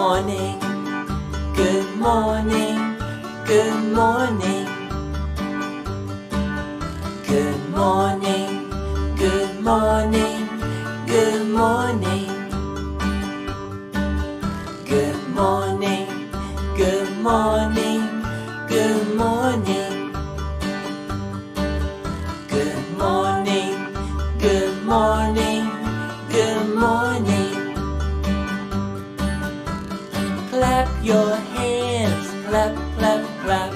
morning, good morning, good morning. Good morning, good morning, good morning. Good morning, good morning, good morning. Good morning, good morning, good morning. Clap your hands, clap, clap, clap.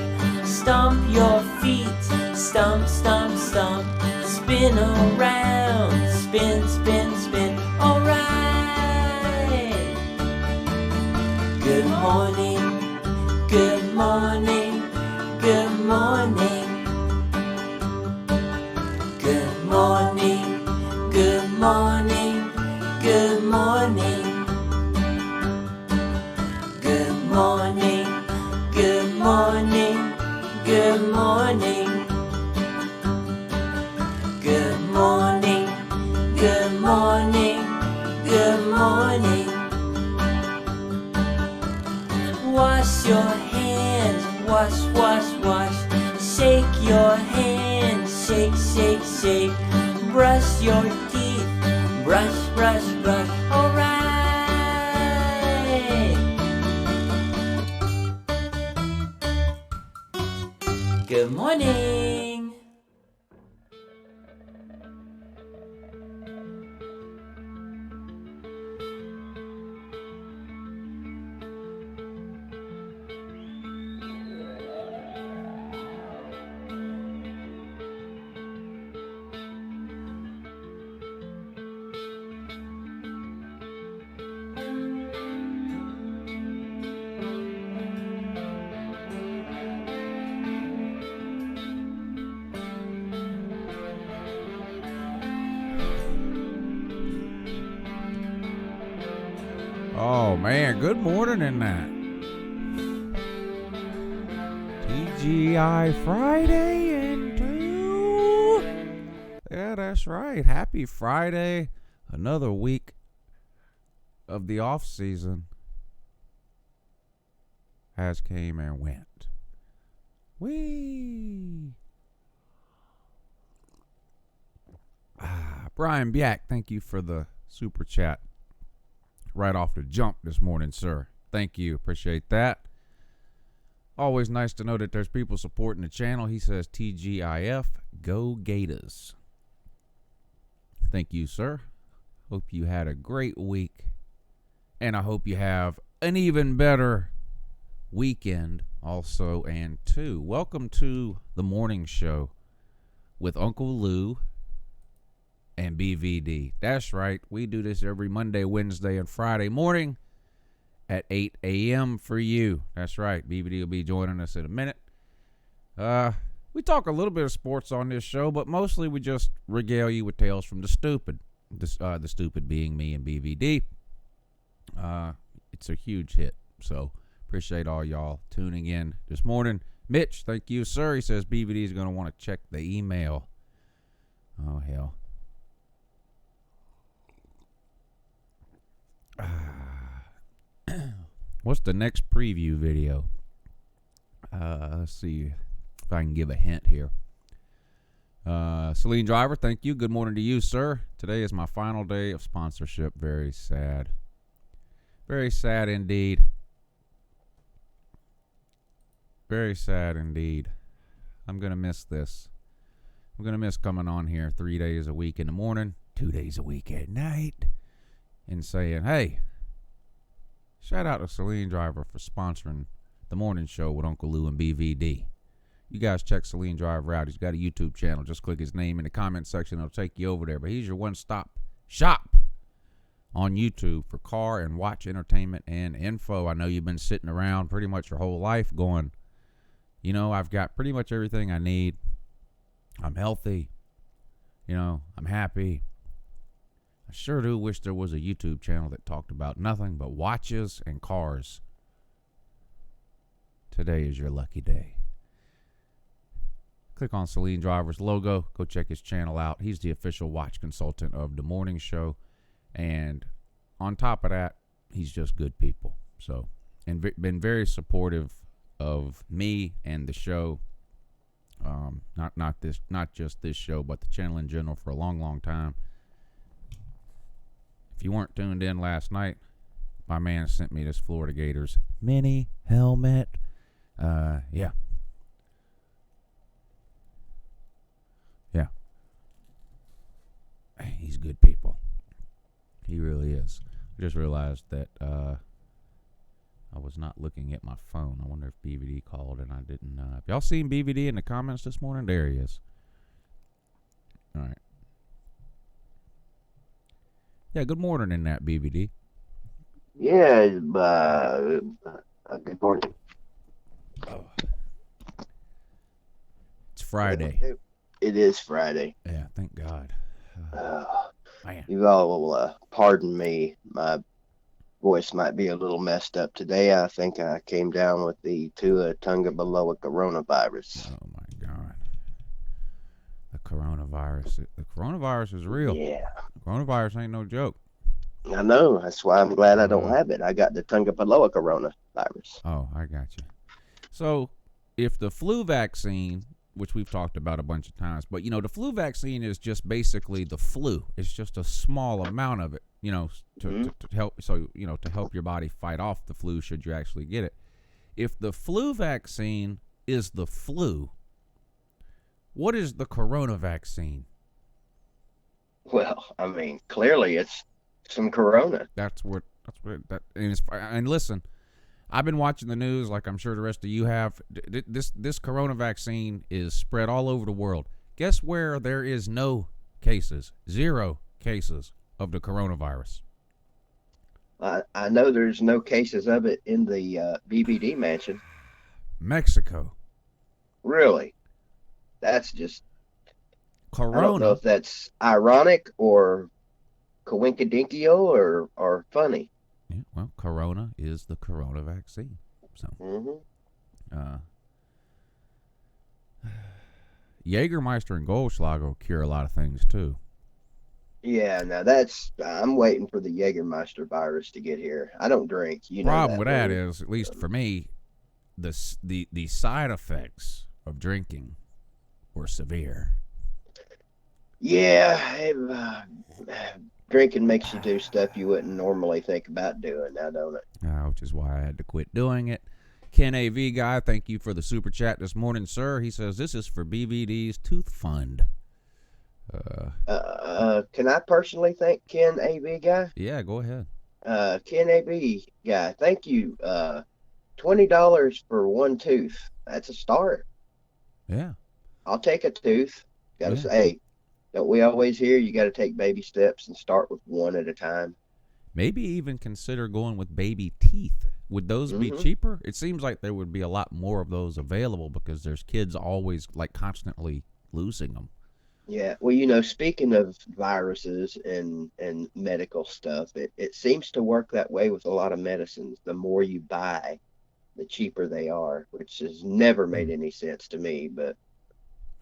Stomp your feet, stomp, stomp, stomp. Spin around, spin, spin, spin. All right. Good morning, good morning, good morning. Good morning, good morning, good morning. Good morning, good morning, good morning. Good morning, good morning, good morning. Wash your hands, wash, wash, wash. Shake your hands, shake, shake, shake. Brush your teeth, brush, brush, brush. All right. Good morning. Oh man, good morning in that. TGI Friday and 2. Yeah, that's right. Happy Friday. Another week of the off season has came and went. Whee! Brian Biak, thank you for the super chat. Right off the jump this morning, sir. Thank you. Appreciate that. Always nice to know that there's people supporting the channel. He says TGIF, go Gators. Thank you, sir. Hope you had a great week. And I hope you have an even better weekend also. And two, welcome to the morning show with Uncle Lou and BVD. That's right. We do this every Monday, Wednesday, and Friday morning at 8 a.m. for you. That's right. BVD will be joining us in a minute. We talk a little bit of sports on this show, but mostly we just regale you with tales from the stupid. The stupid being me and BVD. It's a huge hit. So appreciate all y'all tuning in this morning. Mitch, thank you, sir. He says BVD is going to want to check the email. Oh, hell. What's the next preview video? Let's see if I can give a hint here. Celine Driver, thank you. Good morning to you, sir. Today is my final day of sponsorship. Very sad. Very sad indeed. Very sad indeed. I'm going to miss this. I'm going to miss coming on here 3 days a week in the morning, 2 days a week at night, and saying, hey, shout out to Celine Driver for sponsoring the morning show with Uncle Lou and BVD. You guys check Celine Driver out. He's got a YouTube channel. Just click his name in the comment section. It'll take you over there. But he's your one-stop shop on YouTube for car and watch entertainment and info. I know you've been sitting around pretty much your whole life going, you know, I've got pretty much everything I need. I'm healthy. You know, I'm happy. I sure do wish there was a YouTube channel that talked about nothing but watches and cars. Today is your lucky day. Click on Celine Driver's logo. Go check his channel out. He's the official watch consultant of the morning show. And on top of that, he's just good people. So, and been very supportive of me and the show. Not just this show, but the channel in general for a long, long time. If you weren't tuned in last night, my man sent me this Florida Gators mini helmet. Yeah. He's good people. He really is. I just realized that I was not looking at my phone. I wonder if BVD called and I didn't. If y'all seen BVD in the comments this morning, there he is. All right. Yeah, good morning in that BVD. Yeah, good morning. Oh. It's Friday. It is Friday. Yeah, thank God. Man. You all will pardon me. My voice might be a little messed up today. I think I came down with the Tua-Tunga Beloa coronavirus. Oh my God. The coronavirus. The coronavirus is real. Yeah. The coronavirus ain't no joke. I know. That's why I'm glad I don't have it. I got the Tunga Beloa coronavirus. Oh, I got you. So, if the flu vaccine, which we've talked about a bunch of times, but the flu vaccine is just basically the flu. It's just a small amount of it, to help. So, to help your body fight off the flu should you actually get it. If the flu vaccine is the flu, what is the corona vaccine? Well, I mean, clearly it's some corona. And listen, I've been watching the news like I'm sure the rest of you have. This corona vaccine is spread all over the world. Guess where there is no cases, 0 cases of the coronavirus? I know there's no cases of it in the BBD mansion. Mexico. Really? That's just Corona. I don't know if that's ironic or coincidental or funny. Yeah, well, corona is the corona vaccine. So, Jägermeister and Goldschlager will cure a lot of things too. Yeah, now I'm waiting for the Jägermeister virus to get here. I don't drink. Problem with that is, at least for me, the side effects of drinking were severe. Yeah, drinking makes you do stuff you wouldn't normally think about doing now, don't it? Which is why I had to quit doing it. Ken AV Guy, thank you for the super chat this morning, sir. He says this is for BVD's Tooth Fund. Can I personally thank Ken AV Guy? Yeah, go ahead. Ken AV Guy, thank you. $20 for one tooth. That's a start. Yeah. I'll take a tooth. Gotta say, don't we always hear you got to take baby steps and start with one at a time? Maybe even consider going with baby teeth. Would those be cheaper? It seems like there would be a lot more of those available because there's kids always constantly losing them. Yeah, well, speaking of viruses and medical stuff, it seems to work that way with a lot of medicines. The more you buy, the cheaper they are, which has never made any sense to me, but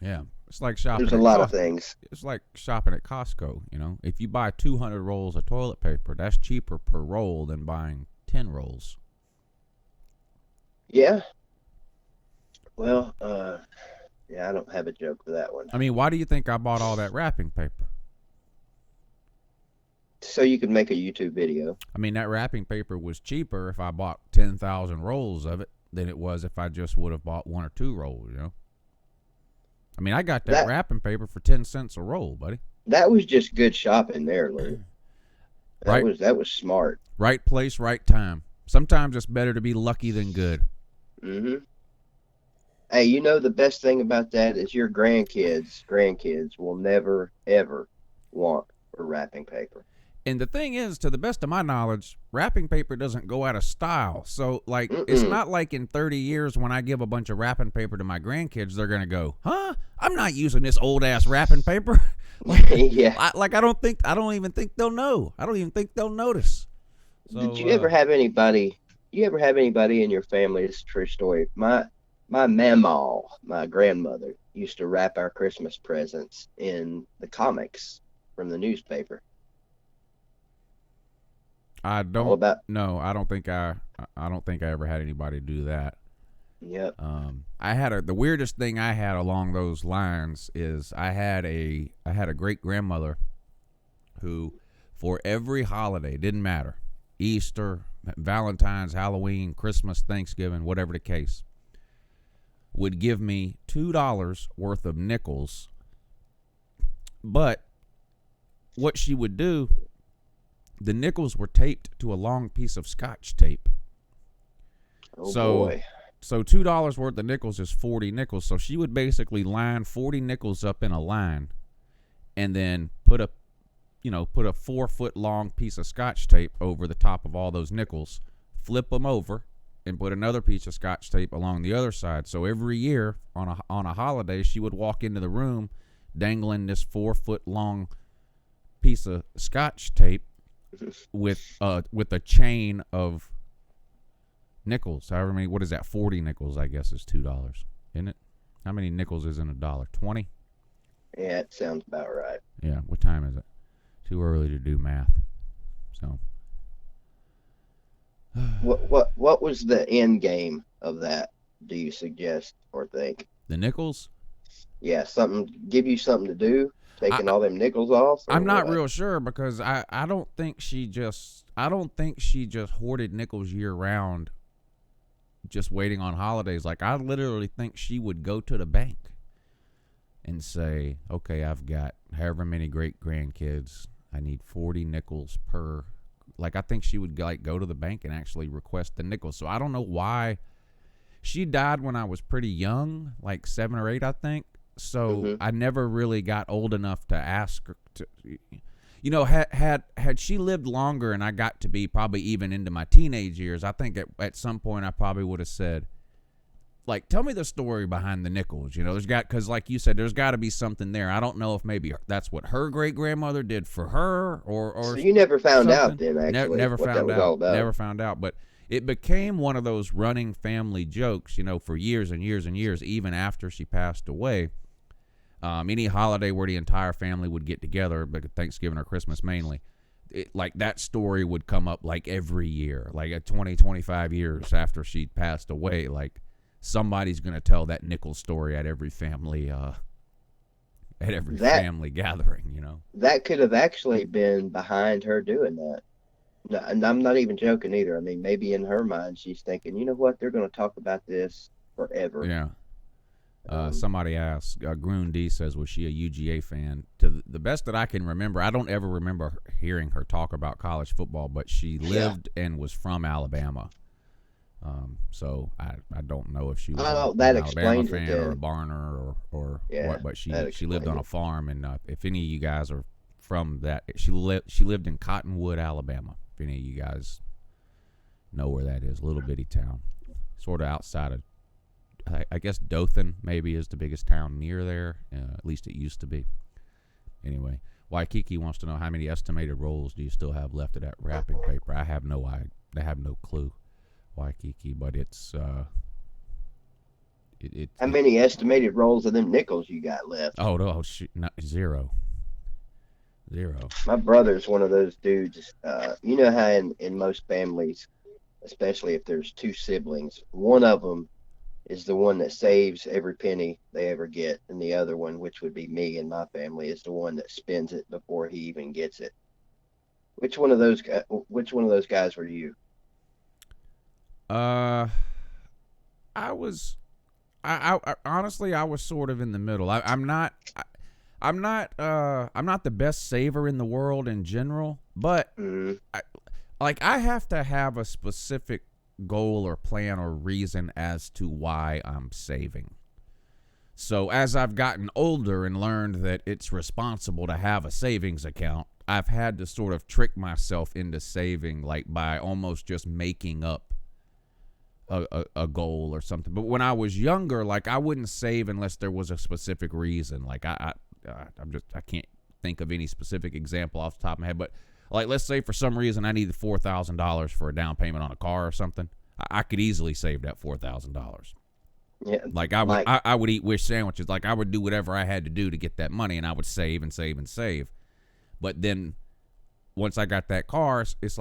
yeah, it's like shopping. There's a lot of things. It's like shopping at Costco. If you buy 200 rolls of toilet paper, that's cheaper per roll than buying 10 rolls. Yeah. Well, yeah, I don't have a joke for that one. I mean, why do you think I bought all that wrapping paper? So you could make a YouTube video. I mean, that wrapping paper was cheaper if I bought 10,000 rolls of it than it was if I just would have bought 1 or 2 rolls, I mean, I got that wrapping paper for 10 cents a roll, buddy. That was just good shopping there, Lou. That was smart. Right place, right time. Sometimes it's better to be lucky than good. Mm-hmm. Hey, the best thing about that is your grandkids will never, ever want for wrapping paper. And the thing is, to the best of my knowledge, wrapping paper doesn't go out of style. So, it's not like in 30 years when I give a bunch of wrapping paper to my grandkids, they're going to go, huh? I'm not using this old-ass wrapping paper. Yeah. I don't even think they'll know. I don't even think they'll notice. So, Did you ever have anybody in your family, it's a true story, my mamaw, my grandmother, used to wrap our Christmas presents in the comics from the newspaper. I don't think I I don't think I ever had anybody do that. Yep. The weirdest thing I had along those lines is I had a great grandmother who, for every holiday, didn't matter, Easter, Valentine's, Halloween, Christmas, Thanksgiving, whatever the case, would give me $2 worth of nickels. But what she would do, the nickels were taped to a long piece of Scotch tape. Oh boy. So $2 worth of nickels is 40 nickels. So she would basically line 40 nickels up in a line and then put a 4-foot long piece of Scotch tape over the top of all those nickels, flip them over, and put another piece of Scotch tape along the other side. So every year on a holiday, she would walk into the room dangling this 4-foot long piece of Scotch tape with a chain of nickels. However many, what is that? 40 nickels, I guess, is $2, isn't it? How many nickels is in $1? 20? Yeah, it sounds about right. Yeah. What time is it? Too early to do math. So. What was the end game of that? Do you suggest or think? The nickels? Yeah, give you something to do, taking all them nickels off. I'm not real sure because I don't think she just hoarded nickels year round, just waiting on holidays. Like, I literally think she would go to the bank and say, okay, I've got however many great grandkids. I need 40 nickels per. Like, I think she would go to the bank and actually request the nickels. So I don't know why. She died when I was pretty young, like 7 or 8, I think. So I never really got old enough to ask her to, had she lived longer and I got to be probably even into my teenage years, I think at some point I probably would have said, like, tell me the story behind the nickels. Because like you said, there's got to be something there. I don't know if maybe that's what her great grandmother did for her, or so you never found something. out then, actually, never what found that was out. all about. Never found out, but it became one of those running family jokes, for years and years and years, even after she passed away. Any holiday where the entire family would get together, but Thanksgiving or Christmas mainly, like that story would come up like every year, like at 20, 25 years after she passed away, like somebody's going to tell that nickel story at every family family gathering, That could have actually been behind her doing that. No, and I'm not even joking either. I mean, maybe in her mind she's thinking, you know what, they're going to talk about this forever. Yeah. Somebody asked, Groon D says, was she a UGA fan? To the best that I can remember, I don't ever remember hearing her talk about college football, but she lived and was from Alabama. So I don't know if she was an Alabama fan or a Barner or what, but she lived on a farm, and if any of you guys are from that, she lived in Cottonwood, Alabama. If any of you guys know where that is, little bitty town, sort of outside of, I guess Dothan maybe is the biggest town near there. At least it used to be. Anyway, Waikiki wants to know how many estimated rolls do you still have left of that wrapping paper. I have no clue, Waikiki, but it's how many estimated rolls of them nickels you got left? Oh no, zero. My brother's one of those dudes. You know how in most families, especially if there's 2 siblings, one of them is the one that saves every penny they ever get, and the other one, which would be me and my family, is the one that spends it before he even gets it. Which one of those guys were you? I honestly, I was sort of in the middle. I'm not the best saver in the world in general, but I have to have a specific goal or plan or reason as to why I'm saving. So as I've gotten older and learned that it's responsible to have a savings account, I've had to sort of trick myself into saving, like by almost just making up a goal or something. But when I was younger, like, I wouldn't save unless there was a specific reason. Like I can't think of any specific example off the top of my head, but like, let's say for some reason I needed $4,000 for a down payment on a car or something. I could easily save that $4,000. Yeah. Like I would eat wish sandwiches. Like I would do whatever I had to do to get that money, and I would save and save and save. But then once I got that car, it's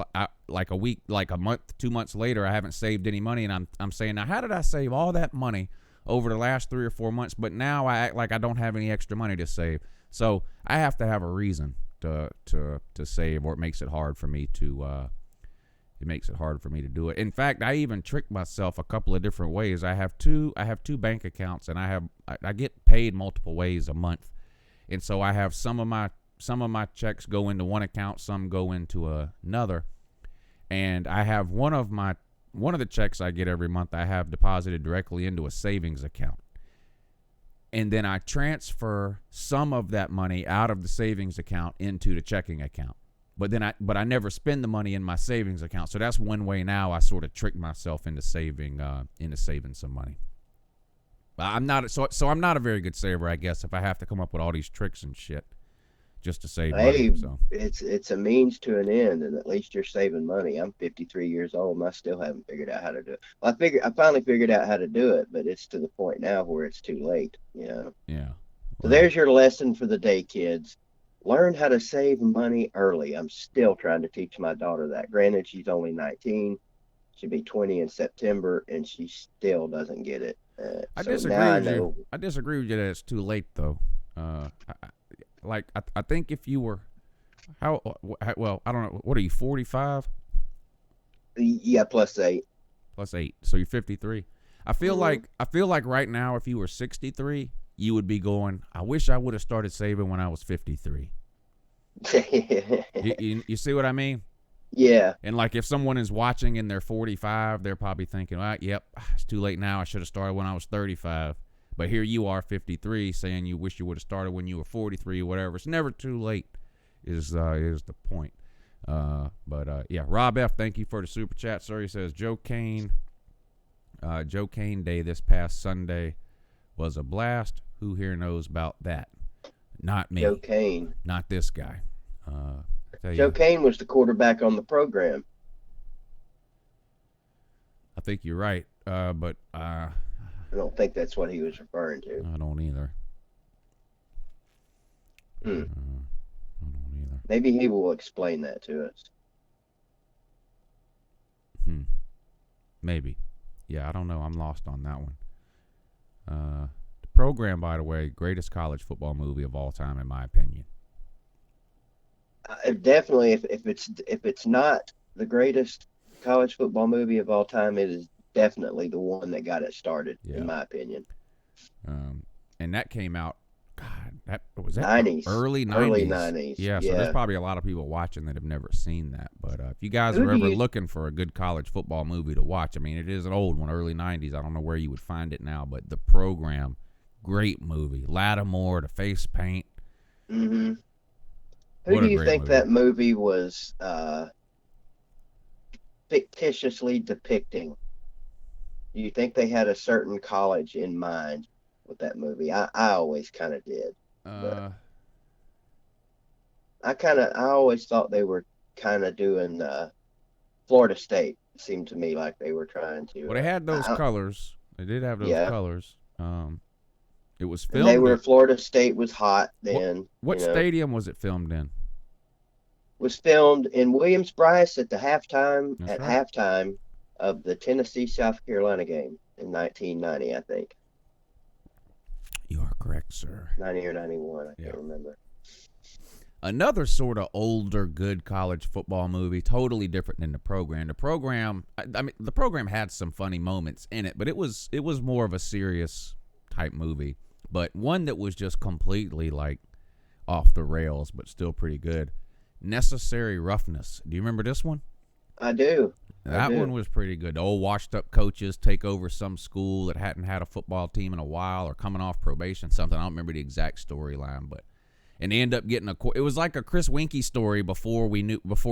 like a week, like a month, 2 months later, I haven't saved any money, and I'm saying, now how did I save all that money over the last 3 or 4 months? But now I act like I don't have any extra money to save. So I have to have a reason to save, or it makes it hard for me to do it. In fact, I even tricked myself a couple of different ways. I have two bank accounts, and I get paid multiple ways a month, and so I have some of my checks go into one account, some go into another, and I have one of the checks I get every month I have deposited directly into a savings account, and then I transfer some of that money out of the savings account into the checking account. But I never spend the money in my savings account. So that's one way now I sort of trick myself into saving some money. I'm not a very good saver, I guess, if I have to come up with all these tricks and shit just to save money. So it's a means to an end, and at least you're saving money. I'm 53 years old, and I still haven't figured out how to do it. Well, I finally figured out how to do it, but it's to the point now where it's too late. Yeah. So there's your lesson for the day, kids. Learn how to save money early. I'm still trying to teach my daughter that. Granted, she's only 19. She'll be 20 in September, and she still doesn't get it. I disagree with you that it's too late, though. I think if you were, I don't know, what are you, 45? Yeah, plus 8. Plus 8, so you're 53. I feel like right now, if you were 63, you would be going, I wish I would have started saving when I was 53. You see what I mean? Yeah. And like if someone is watching and they're 45, they're probably thinking, yep, it's too late now. I should have started when I was 35. But here you are, 53, saying you wish you would have started when you were 43 or whatever. It's never too late is the point. Yeah, Rob F., thank you for the super chat, sir. He says, Joe Kane Day this past Sunday was a blast. Who here knows about that? Not me. Joe Kane. Not this guy. Joe Kane was the quarterback on the program. I think you're right, but I don't think that's what he was referring to. I don't either. I don't either. Maybe he will explain that to us. Maybe. Yeah, I don't know. I'm lost on that one. The program, by the way, greatest college football movie of all time, in my opinion. Definitely, if it's not the greatest college football movie of all time, it is definitely the one that got it started, in my opinion. And that came out, God, that was that 90s, early 90s. Early 90s. Yeah, so there's probably a lot of people watching that have never seen that. But if you guys are ever looking for a good college football movie to watch, I mean, it is an old one, early 90s. I don't know where you would find it now, but The Program, great movie. Lattimore, the face paint. Mm-hmm. Who do you think that movie was fictitiously depicting? Do you think they had a certain college in mind with that movie? I always kind of did. I always thought they were kind of doing Florida State. It seemed to me like they were trying to. Well, they had those colors. They did have those colors. It was filmed. And they were Florida State was hot then. What stadium was it filmed in? Was filmed in Williams-Brice at the halftime of the Tennessee-South Carolina game in 1990, I think. You are correct, sir. 90 or 91, I can't remember. Another sort of older, good college football movie, totally different than The Program. The Program had some funny moments in it, but it was more of a serious type movie. But one that was just completely like off the rails, but still pretty good. Necessary Roughness. Do you remember this one? I do. That one was pretty good. The old washed-up coaches take over some school that hadn't had a football team in a while or coming off probation, something. I don't remember the exact storyline, and they end up getting it was like a Chris Winkie story before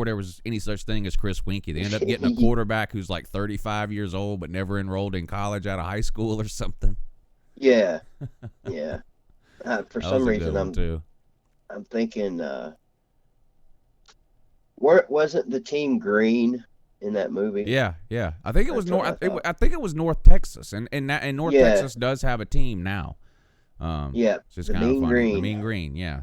there was any such thing as Chris Winkie. They end up getting a quarterback who's like 35 years old but never enrolled in college out of high school or something. Yeah. Yeah. For some reason, I'm thinking, wasn't the team green in that movie? Yeah. I think it was North. I think it was North Texas, and North Texas does have a team now. Yeah, it's just the kind of Mean funny. Green. The Mean Green. Yeah.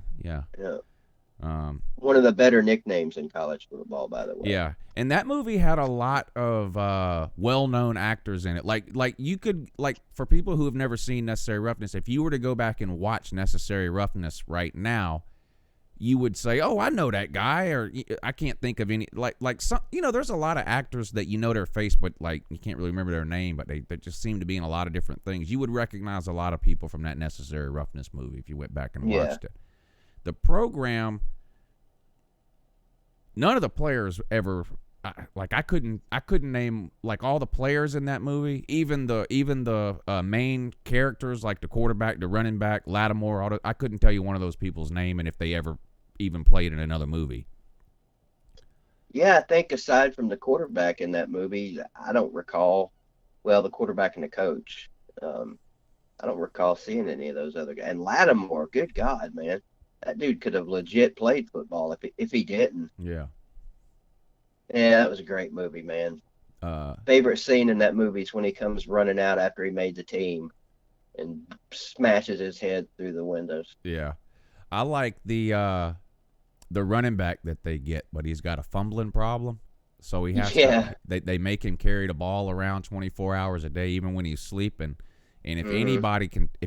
One of the better nicknames in college football, by the way. Yeah, and that movie had a lot of well-known actors in it. Like you could, like, for people who have never seen Necessary Roughness, if you were to go back and watch Necessary Roughness right now, you would say, "Oh, I know that guy," or I can't think of any. Like some, there's a lot of actors that you know their face, but like you can't really remember their name, but they just seem to be in a lot of different things. You would recognize a lot of people from that Necessary Roughness movie if you went back and watched it. The program. None of the players ever, I couldn't name like all the players in that movie, even the main characters like the quarterback, the running back, Lattimore. I couldn't tell you one of those people's name and if they ever even played in another movie. Yeah, I think aside from the quarterback in that movie, I don't recall. Well, the quarterback and the coach. I don't recall seeing any of those other guys. And Lattimore, good God, man. That dude could have legit played football if he didn't. Yeah. Yeah, that was a great movie, man. Favorite scene in that movie is when he comes running out after he made the team and smashes his head through the windows. Yeah. I like the running back that they get, but he's got a fumbling problem. So he has to they make him carry the ball around 24 hours a day even when he's sleeping. And if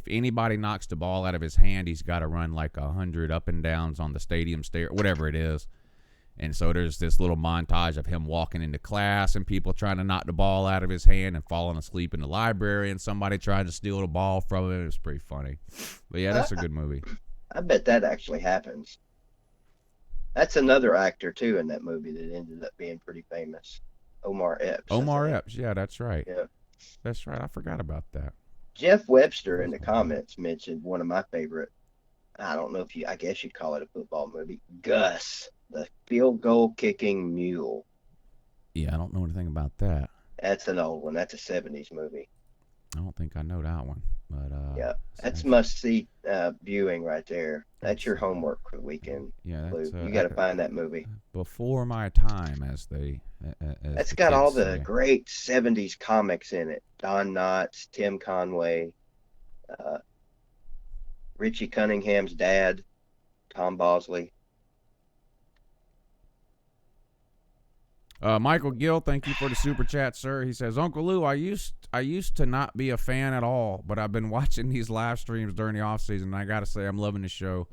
anybody knocks the ball out of his hand, he's got to run like 100 up and downs on the stadium stair, whatever it is. And so there's this little montage of him walking into class and people trying to knock the ball out of his hand and falling asleep in the library and somebody trying to steal the ball from him. It was pretty funny. But yeah, that's a good movie. I bet that actually happens. That's another actor too in that movie that ended up being pretty famous. Omar Epps. Omar Epps, yeah, that's right. Yeah. That's right. I forgot about that. Jeff Webster in the comments mentioned one of my favorite, I don't know if I guess you'd call it a football movie, Gus, the field goal kicking mule. Yeah, I don't know anything about that. That's an old one. That's a 70s movie. I don't think I know that one. But yeah, that's must-see viewing right there. That's your homework for the weekend. Yeah, Lou. You got to find that movie. Before my time, as that's got all the great 70s comics in it. Don Knotts, Tim Conway, Richie Cunningham's dad, Tom Bosley. Michael Gill, thank you for the super chat, sir. He says, Uncle Lou, I used to not be a fan at all, but I've been watching these live streams during the off season, and I gotta say I'm loving the show.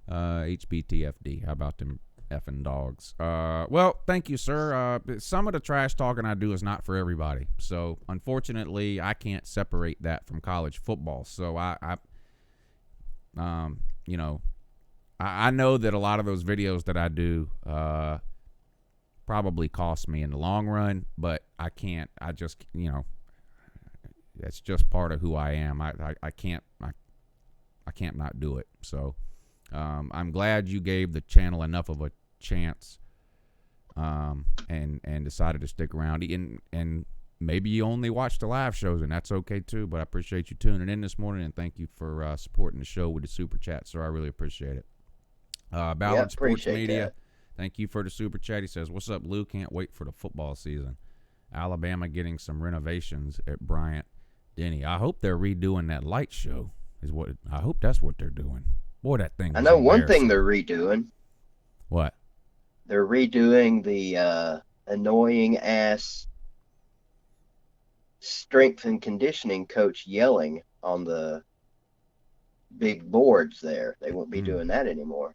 HBTFD. How about them effing dogs? Well, thank you, sir. Some of the trash talking I do is not for everybody, so unfortunately, I can't separate that from college football. So I know that a lot of those videos that I do, probably cost me in the long run, but I can't. I just, that's just part of who I am. I can't not do it. So I'm glad you gave the channel enough of a chance, and decided to stick around. And maybe you only watch the live shows, and that's okay too. But I appreciate you tuning in this morning, and thank you for supporting the show with the super chat, sir. I really appreciate it. Ballard Sports Media. That. Thank you for the super chat. He says, what's up, Lou? Can't wait for the football season. Alabama getting some renovations at Bryant Denny. I hope they're redoing that light show. I hope that's what they're doing. Boy, that thing. I know one thing they're redoing. What? They're redoing the annoying ass strength and conditioning coach yelling on the big boards there. They won't be doing that anymore.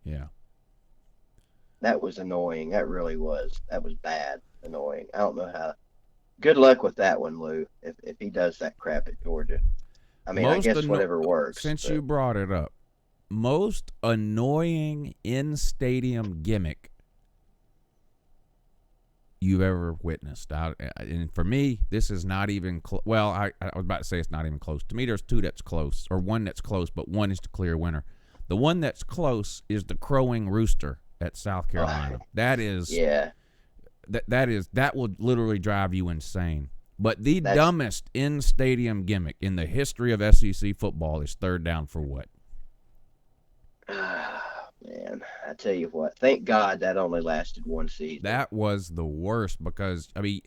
Yeah. That was annoying. That really was. That was bad. Annoying. I don't know how. Good luck with that one, Lou, if he does that crap at Georgia. I mean, I guess whatever works. Since you brought it up, most annoying in-stadium gimmick you've ever witnessed. And for me, this is not even close. Well, I was about to say it's not even close. To me, there's two that's close, or one that's close, but one is the clear winner. The one that's close is the crowing rooster at South Carolina. That is, yeah. That will literally drive you insane. But the dumbest in-stadium gimmick in the history of SEC football is third down for what? Man, I tell you what. Thank God that only lasted one season. That was the worst because, I mean,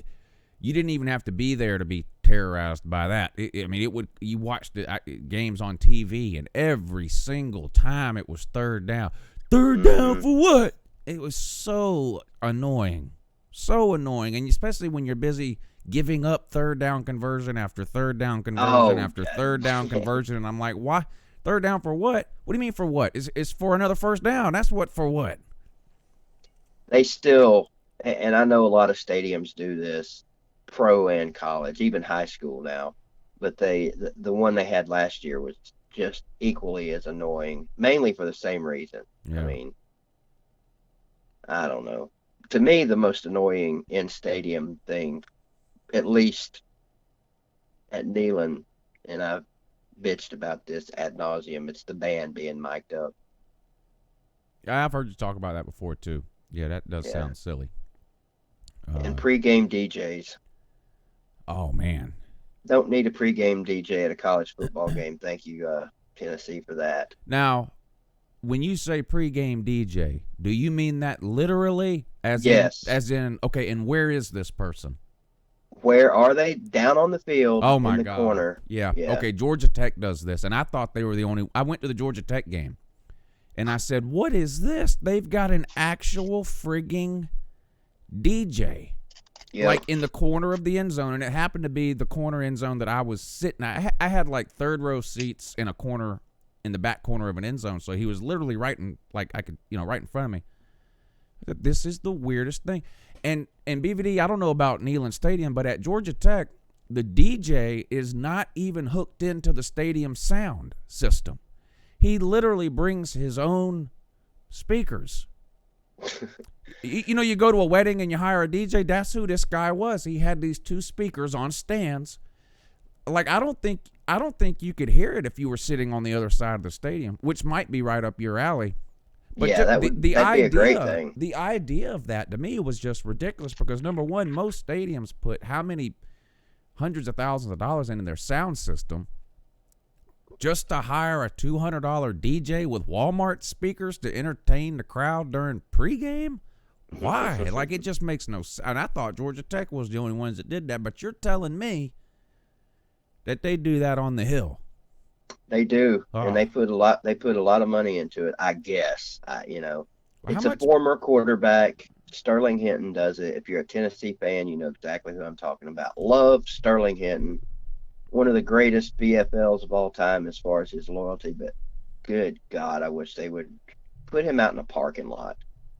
you didn't even have to be there to be terrorized by that. You watched the games on TV, and every single time it was third down. Third down for what? It was so annoying. So annoying. And especially when you're busy giving up third down conversion after third down conversion after third down conversion. And I'm like, why? Third down for what? What do you mean for what? It's for another first down. That's what for what? They still, and I know a lot of stadiums do this, pro and college, even high school now, but the one they had last year was just equally as annoying, mainly for the same reason. Yeah. I mean, I don't know. To me, the most annoying in-stadium thing, at least at Neyland, and I've bitched about this ad nauseum, it's the band being mic'd up. Yeah, I've heard you talk about that before, too. Yeah, that does sound silly. And pregame DJs. Oh, man. Don't need a pregame DJ at a college football game. Thank you, Tennessee, for that. Now, when you say pregame DJ, do you mean that literally? Yes. As in, okay, and where is this person? Where are they? Down on the field. Oh, my in the God. corner. Yeah. Okay, Georgia Tech does this, and I thought they were the only. I went to the Georgia Tech game, and I said, what is this? They've got an actual frigging DJ. Yep. Like in the corner of the end zone, and it happened to be the corner end zone that I was sitting at. I had like third row seats in a corner, in the back corner of an end zone, so he was literally right in, like I could, right in front of me. This is the weirdest thing. And BVD, I don't know about Neyland Stadium, but at Georgia Tech, the DJ is not even hooked into the stadium sound system. He literally brings his own speakers. You go to a wedding and you hire a DJ. That's who this guy was. He had these two speakers on stands. Like, I don't think you could hear it if you were sitting on the other side of the stadium, which might be right up your alley. But yeah, that'd be a great thing. The idea of that to me was just ridiculous because, number one, most stadiums put how many hundreds of thousands of dollars in their sound system just to hire a $200 DJ with Walmart speakers to entertain the crowd during pregame? Why? Like, it just makes no sense. And I thought Georgia Tech was the only ones that did that, but you're telling me that they do that on the Hill. They do, and they put a lot of money into it, I guess. It's a former quarterback. Sterling Hinton does it. If you're a Tennessee fan, you know exactly who I'm talking about. Love Sterling Hinton. One of the greatest BFLs of all time as far as his loyalty, but good God, I wish they would put him out in a parking lot.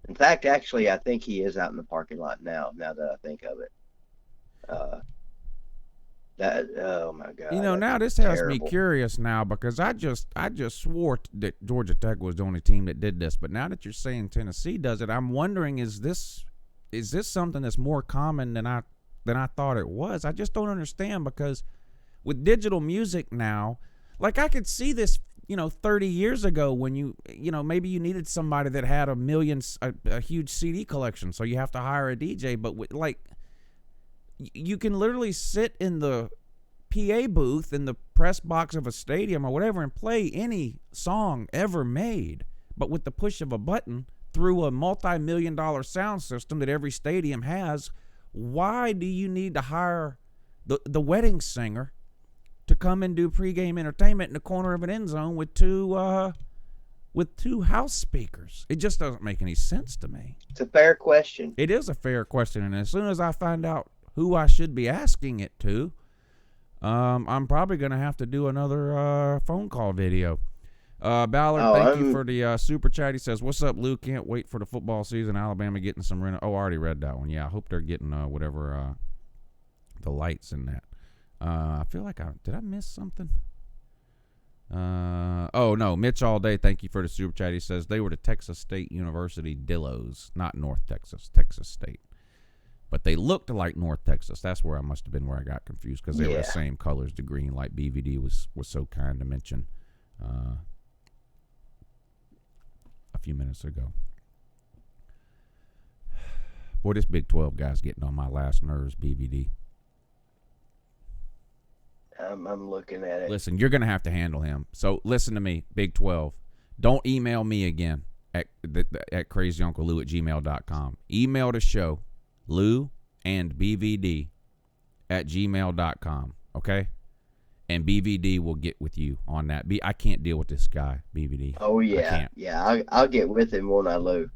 In fact, actually, I think he is out in the parking lot now that I think of it. Oh my God. Now this has me curious now because I just swore that Georgia Tech was the only team that did this, but now that you're saying Tennessee does it, I'm wondering is this something that's more common than I thought it was? I just don't understand because with digital music now, like I could see this, 30 years ago when maybe you needed somebody that had a huge CD collection, so you have to hire a DJ, but you can literally sit in the PA booth in the press box of a stadium or whatever and play any song ever made, but with the push of a button through a multi-million-dollar sound system that every stadium has. Why do you need to hire the wedding singer to come and do pregame entertainment in the corner of an end zone with two house speakers? It just doesn't make any sense to me. It's a fair question. It is a fair question, and as soon as I find out who I should be asking it to, I'm probably going to have to do another phone call video. Ballard, thank you for the super chat. He says, what's up, Lou? Can't wait for the football season. Alabama getting some I already read that one. Yeah, I hope they're getting whatever the lights in that. I feel like did I miss something? Oh, no, Mitch all day. Thank you for the super chat. He says they were the Texas State University Dillos, not North Texas, Texas State. But they looked like North Texas. That's where I must have been where I got confused because they were the same colors, the green, like BVD was so kind to mention a few minutes ago. Boy, this Big 12 guy's getting on my last nerves, BVD. I'm looking at it. Listen, you're going to have to handle him. So listen to me, Big 12. Don't email me again at crazyunclelou@gmail.com. Email the show, Lou and BVD at gmail.com, okay? And BVD will get with you on that. I can't deal with this guy, BVD. Oh I yeah, can't. yeah. I'll get with him, won't I, Lou?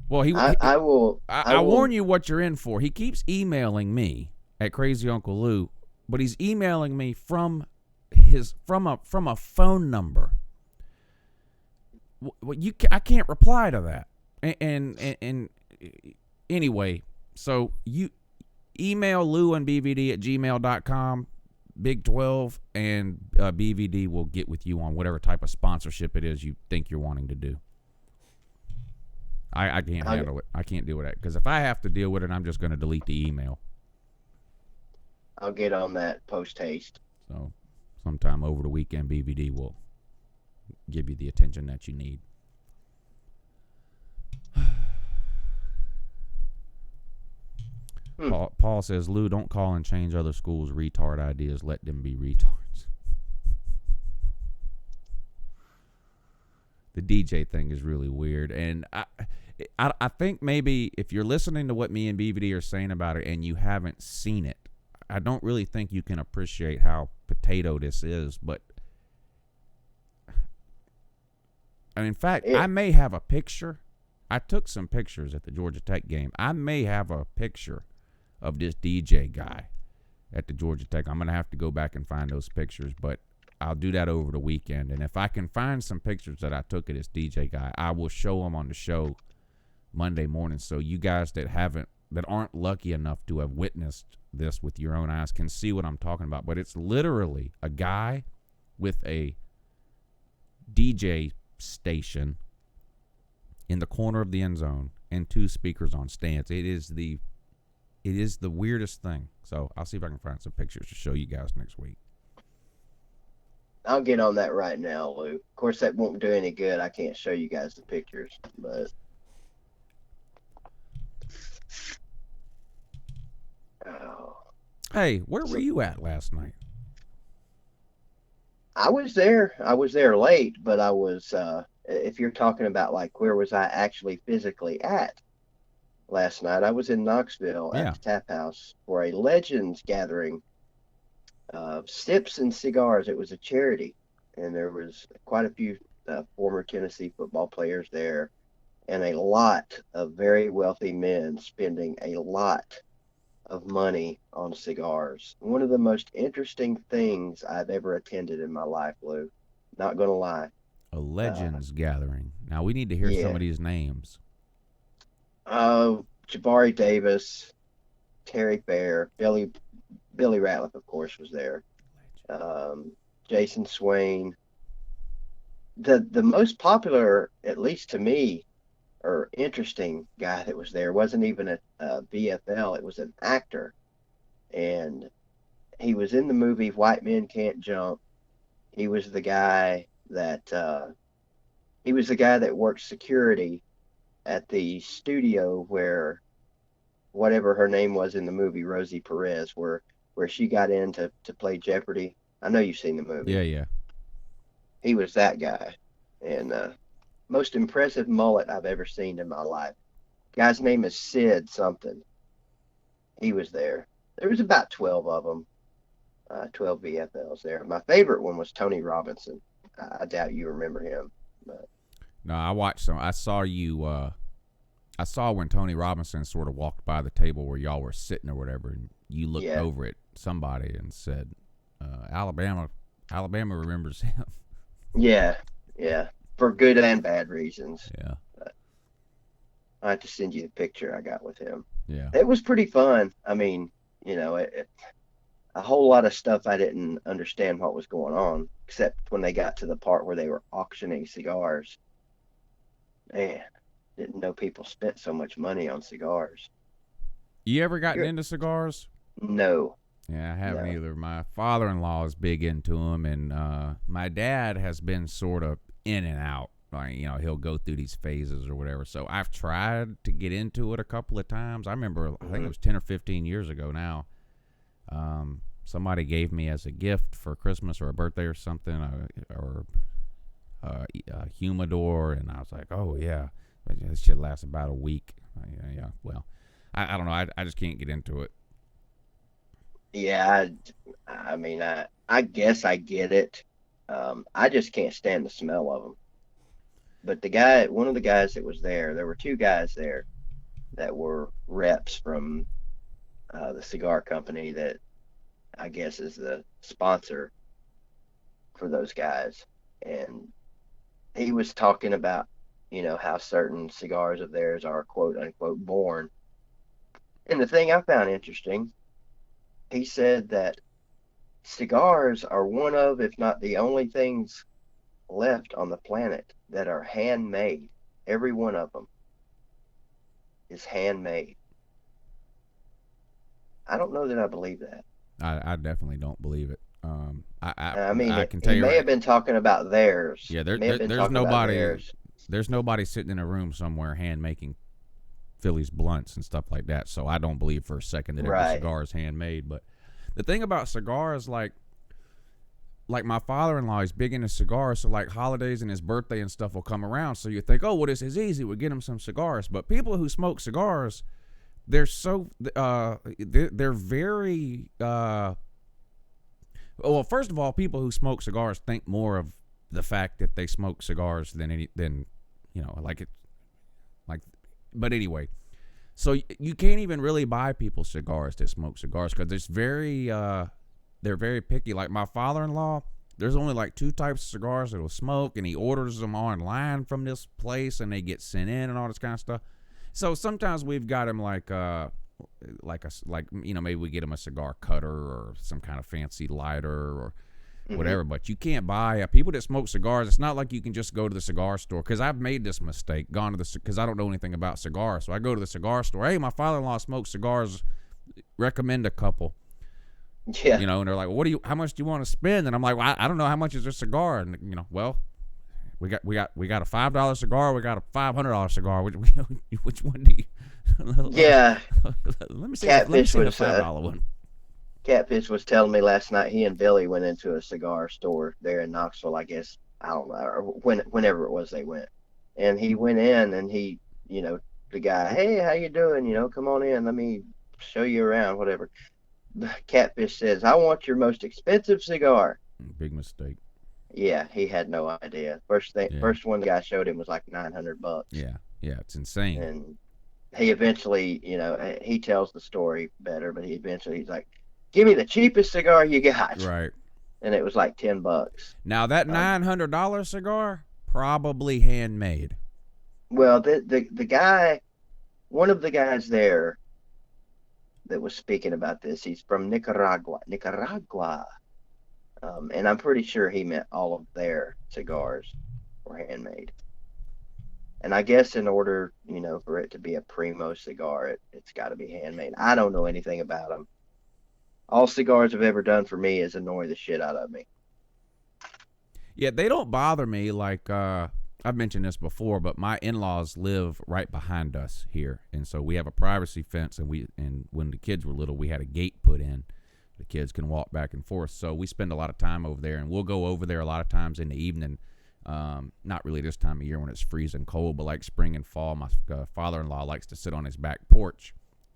Well, I will. I warn you what you're in for. He keeps emailing me at Crazy Uncle Lou, but he's emailing me from a phone number. Well, I can't reply to that. And anyway, so you email Lou and BVD at gmail.com, Big 12, and BVD will get with you on whatever type of sponsorship it is you think you're wanting to do. I can't handle it. I can't deal with that, because if I have to deal with it, I'm just going to delete the email. I'll get on that post haste. So sometime over the weekend, BVD will give you the attention that you need. Paul says, Lou, don't call and change other schools' retard ideas. Let them be retards. The DJ thing is really weird. And I think maybe if you're listening to what me and BVD are saying about it and you haven't seen it, I don't really think you can appreciate how potato this is. But, and in fact, I may have a picture. I took some pictures at the Georgia Tech game. I may have a picture of this DJ guy at the Georgia Tech. I'm going to have to go back and find those pictures, but I'll do that over the weekend. And if I can find some pictures that I took of this DJ guy, I will show them on the show Monday morning, so you guys that aren't lucky enough to have witnessed this with your own eyes can see what I'm talking about. But it's literally a guy with a DJ station in the corner of the end zone and two speakers on stands. It is the weirdest thing. So I'll see if I can find some pictures to show you guys next week. I'll get on that right now, Lou. Of course, that won't do any good. I can't show you guys the pictures, but Hey, where were you at last night? I was there. I was there late, but I was. If you're talking about like where was I actually physically at last night, I was in Knoxville at the Tap House for a Legends gathering. Sips and Cigars. It was a charity, and there was quite a few former Tennessee football players there, and a lot of very wealthy men spending a lot of money on cigars. One of the most interesting things I've ever attended in my life, Lou. Not going to lie. A Legends gathering. Now we need to hear some of these names. Jabari Davis, Terry Fair, Billy Ratliff, of course, was there. Jason Swain. The most popular, at least to me, or interesting guy that was there wasn't even a VFL. It was an actor, and he was in the movie White Men Can't Jump. He was the guy that worked security at the studio where whatever her name was in the movie, Rosie Perez, where she got in to play Jeopardy. I know you've seen the movie. Yeah. He was that guy. And most impressive mullet I've ever seen in my life. Guy's name is Sid something. He was there. There was about 12 of them, 12 VFLs there. My favorite one was Tony Robinson. I doubt you remember him. But. No, I watched some. I saw you. I saw when Tony Robinson sort of walked by the table where y'all were sitting or whatever, and you looked over at somebody and said, Alabama remembers him. Yeah. For good and bad reasons. Yeah. But I have to send you the picture I got with him. Yeah. It was pretty fun. I mean, a whole lot of stuff I didn't understand what was going on, except when they got to the part where they were auctioning cigars. Man, didn't know people spent so much money on cigars. You ever gotten into cigars? No. Yeah, I haven't either. My father-in-law is big into them, and my dad has been sort of in and out. Like, he'll go through these phases or whatever. So I've tried to get into it a couple of times. I remember, I think it was 10 or 15 years ago now. Somebody gave me as a gift for Christmas or a birthday or something, or a humidor, and I was like, oh, yeah. This shit lasts about a week. Yeah. Well, I don't know. I just can't get into it. Yeah, I mean, I guess I get it. I just can't stand the smell of them. But one of the guys that was there were two guys there that were reps from the cigar company that I guess is the sponsor for those guys. And he was talking about, how certain cigars of theirs are quote unquote born. And the thing I found interesting, he said that cigars are one of, if not the only things left on the planet that are handmade. Every one of them is handmade. I don't know that I believe that. I definitely don't believe it. I mean, I can tell he you may right. have been talking about theirs. Yeah, May have been there's talking about nobody theirs. sitting in a room somewhere hand making Phillies blunts and stuff like that. So I don't believe for a second that every Right. cigar is handmade. But the thing about cigars, like my father-in-law is big into cigars, so like holidays and his birthday and stuff will come around. So you think, oh, well, this is easy. We'll get him some cigars. But people who smoke cigars, they're so they're very well. First of all, people who smoke cigars think more of the fact that they smoke cigars than like it like. But anyway, so you can't even really buy people cigars that smoke cigars because it's very they're very picky. Like my father-in-law, there's only like two types of cigars that will smoke, and he orders them online from this place, and they get sent in and all this kind of stuff. So sometimes we've got him maybe we get him a cigar cutter or some kind of fancy lighter or Hmm. whatever. But you can't buy people that smoke cigars. It's not like you can just go to the cigar store, because I've made this mistake, gone to the because I don't know anything about cigars. So I go to the cigar store. Hey, my father-in-law smokes cigars. Recommend a couple. Yeah. And they're like, well, how much do you want to spend? And I'm like, well, I don't know, how much is a cigar? And well, we got a $5 cigar, we got a $500 cigar. Which one do you? Yeah. Let me see. Let me Catfish see the was $5 one. Catfish was telling me last night he and Billy went into a cigar store there in Knoxville, I guess. I don't know, or whenever it was they went. And he went in and the guy, hey, how you doing? Come on in, let me show you around, whatever. Catfish says, I want your most expensive cigar. Big mistake. Yeah, he had no idea. Yeah, First one the guy showed him was like $900. yeah, it's insane. And he eventually, he tells the story better, but he's like, give me the cheapest cigar you got. Right. And it was like $10. Now that Um, $900 cigar, probably handmade. well, the guy, one of the guys there that was speaking about this, he's from Nicaragua. And I'm pretty sure he meant all of their cigars were handmade. And I guess in order, for it to be a primo cigar, it's got to be handmade. I don't know anything about them. All cigars have ever done for me is annoy the shit out of me. Yeah, they don't bother me. Like I've mentioned this before, but my in-laws live right behind us here, and so we have a privacy fence. And when the kids were little, we had a gate put in. The kids can walk back and forth. So we spend a lot of time over there, and we'll go over there a lot of times in the evening. Not really this time of year when it's freezing cold, but like spring and fall, my father-in-law likes to sit on his back porch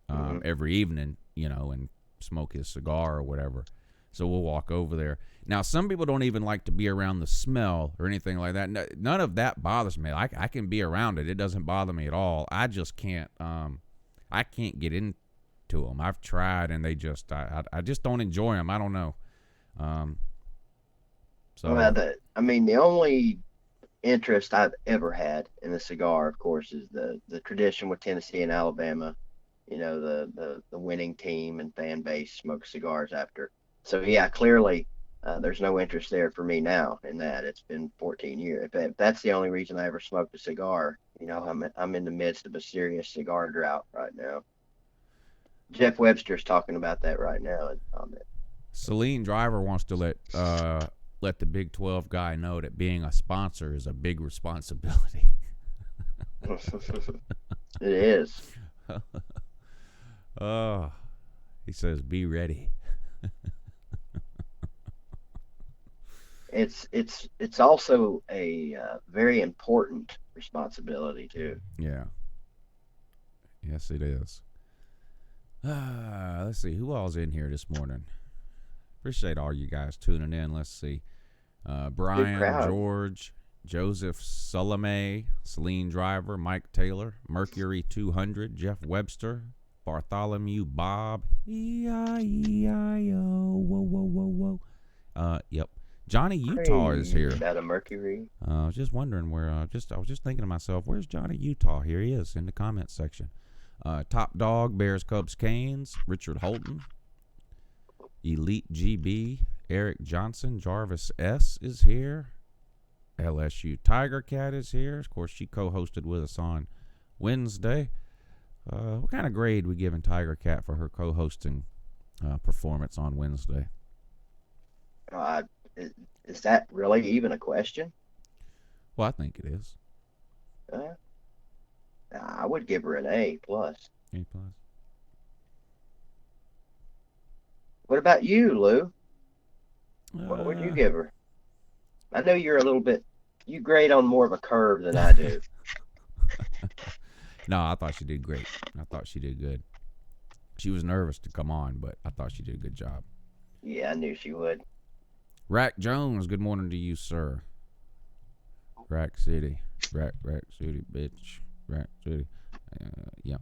Hmm. every evening, and smoke his cigar or whatever. So we'll walk over there. Now, some people don't even like to be around the smell or anything like that. None of that bothers me. I can be around it. It doesn't bother me at all. I just can't. I can't get into them. I've tried, and I just don't enjoy them. I don't know. Um, Well, so the only interest I've ever had in a cigar, of course, is the tradition with Tennessee and Alabama. The winning team and fan base smoke cigars after. So yeah, clearly, there's no interest there for me now in that. It's been 14 years. If that's the only reason I ever smoked a cigar, I'm in the midst of a serious cigar drought right now. Jeff Webster's talking about that right now in the comment. Celine Driver wants to let the Big 12 guy know that being a sponsor is a big responsibility. It is. Oh, he says, be ready. It's also a very important responsibility too. Yeah. Yes, it is. Let's see. Who all's in here this morning? Appreciate all you guys tuning in. Let's see. Brian, George, Joseph Salome, Celine Driver, Mike Taylor, Mercury 200, Jeff Webster, Bartholomew Bob, E-I-E-I-O, whoa, whoa, whoa, whoa. Yep. Johnny Utah is here. About a Mercury. I was just wondering where. I was just thinking to myself, where's Johnny Utah? Here he is in the comments section. Top Dog, Bears, Cubs, Canes, Richard Holton, Elite GB, Eric Johnson, Jarvis S is here. LSU Tiger Cat is here. Of course, she co-hosted with us on Wednesday. What kind of grade we giving Tiger Cat for her co-hosting performance on Wednesday? Is that really even a question? Well, I think it is. I would give her an A+. A+. What about you, Lou? What would you give her? I know you're a little bit. You grade on more of a curve than I do. No, I thought she did great. I thought she did good. She was nervous to come on, but I thought she did a good job. Yeah, I knew she would. Rack Jones, good morning to you, sir. Rack City. Rack City, bitch. Rack City. Yeah.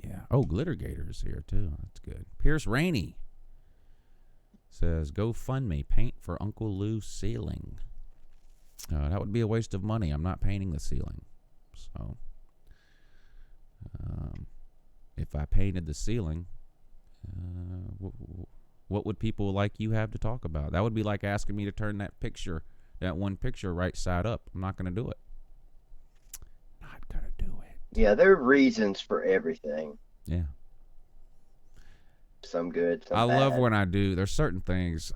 Yeah. Oh, Glitter Gator is here, too. That's good. Pierce Rainey says, GoFundMe, paint for Uncle Lou's ceiling. That would be a waste of money. I'm not painting the ceiling. So, if I painted the ceiling, what would people like you have to talk about? That would be like asking me to turn that one picture right side up. I'm not going to do it. Not going to do it. Yeah, there are reasons for everything. Yeah. Some good, some I bad. love when I do. There's certain things.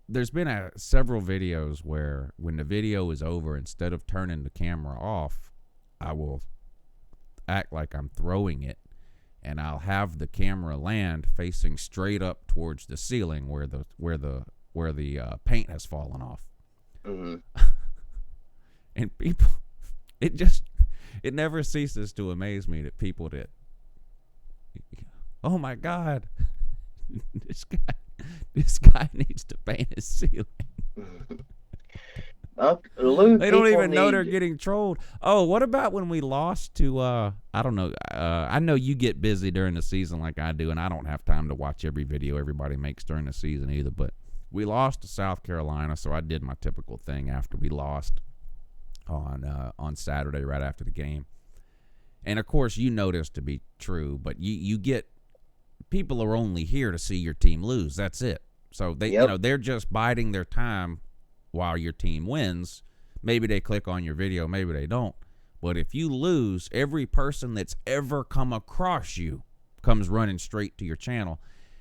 There's been several videos where when the video is over, instead of turning the camera off, I will act like I'm throwing it, and I'll have the camera land facing straight up towards the ceiling where the paint has fallen off. Mm-hmm. And people, it never ceases to amaze me that people that, oh my God, this guy needs to paint his ceiling. Lou, they don't even know they're getting trolled. Oh, what about when we lost to, I don't know. I know you get busy during the season like I do, and I don't have time to watch every video everybody makes during the season either, but we lost to South Carolina, so I did my typical thing after we lost on Saturday right after the game. And, of course, you know this to be true, but you get people are only here to see your team lose. That's it. So they're just biding their time while your team wins. Maybe they click on your video, maybe they don't. But if you lose, every person that's ever come across you comes running straight to your channel.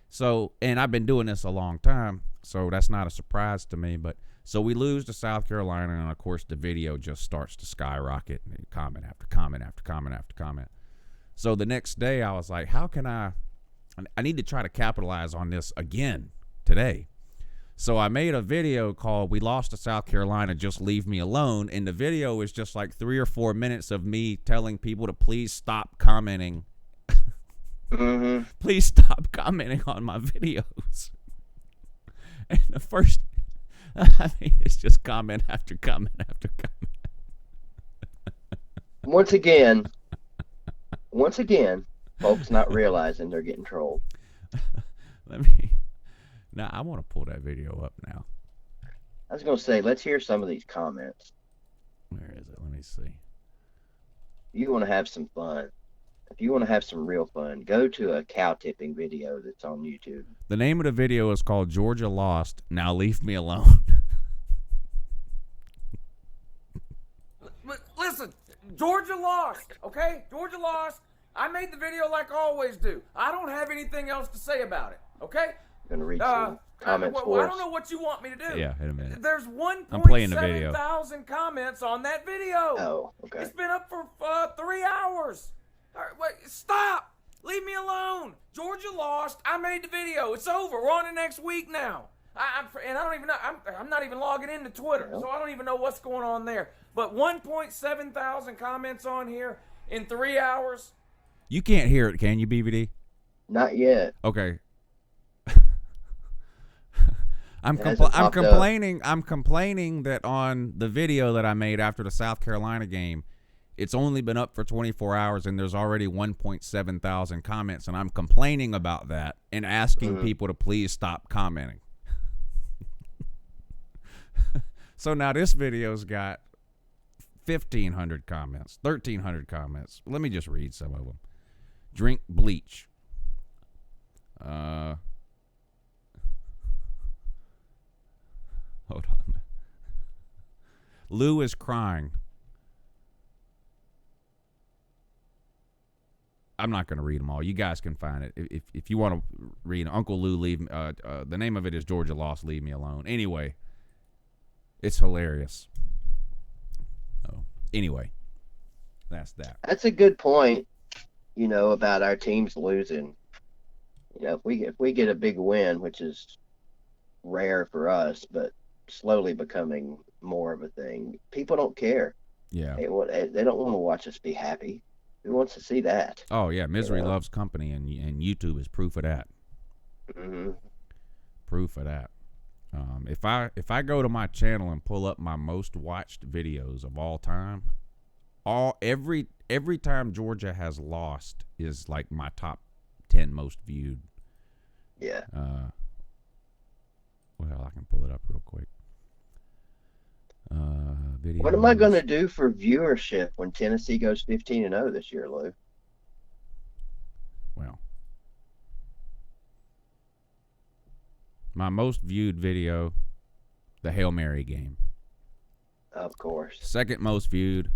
So, and I've been doing this a long time, so that's not a surprise to me. But so we lose to South Carolina, and of course the video just starts to skyrocket, and comment after comment after comment after comment. So the next day I was like, how can I need to try to capitalize on this again today. So I made a video called "We Lost to South Carolina, Just Leave Me Alone," and the video is just like 3 or 4 minutes of me telling people to please stop commenting. Mm-hmm. Please stop commenting on my videos. And the first, I mean, it's just comment after comment after comment. Once again, folks not realizing they're getting trolled. Now I want to pull that video up now. I was going to say, let's hear some of these comments. Where is it? Let me see. You want to have some fun. If you want to have some real fun, go to a cow tipping video that's on YouTube. The name of the video is called "Georgia Lost, Now Leave Me Alone." Listen, Georgia lost, okay? Georgia lost. I made the video like I always do. I don't have anything else to say about it, okay? I'm going to read some comments for us. I don't know what you want me to do. Yeah, in a minute. There's I'm playing the video. 1.7 thousand comments on that video. Oh, okay. It's been up for 3 hours. All right, wait, stop. Leave me alone. Georgia lost. I made the video. It's over. We're on to next week now. And I don't even know. I'm not even logging into Twitter, so I don't even know what's going on there. But 1.7 thousand comments on here in 3 hours. You can't hear it, can you, BVD? Not yet. Okay. I'm It hasn't popped up. complaining. I'm complaining that on the video that I made after the South Carolina game, it's only been up for 24 hours and there's already 1.7 thousand comments, and I'm complaining about that and asking people to please stop commenting. So now this video's got 1,500 comments, 1,300 comments. Let me just read some of them. Drink bleach. Hold on. Lou is crying. I'm not going to read them all. You guys can find it. If you want to read Uncle Lou, leave. The name of it is Georgia Lost, Leave Me Alone. Anyway, it's hilarious. Oh, anyway, that's that. That's a good point, about our teams losing. If we get a big win, which is rare for us, but slowly becoming more of a thing, people don't care. Yeah. They don't want to watch us be happy. Who wants to see that? Oh, yeah. Misery loves company, and YouTube is proof of that. Mm-hmm. Proof of that. If I go to my channel and pull up my most watched videos of all time, every time Georgia has lost is like my top 10 most viewed. Yeah. Well, I can pull it up real quick. Videos. What am I going to do for viewership when Tennessee goes 15-0 this year, Lou? Well, my most viewed video, the Hail Mary game. Of course. Second most viewed,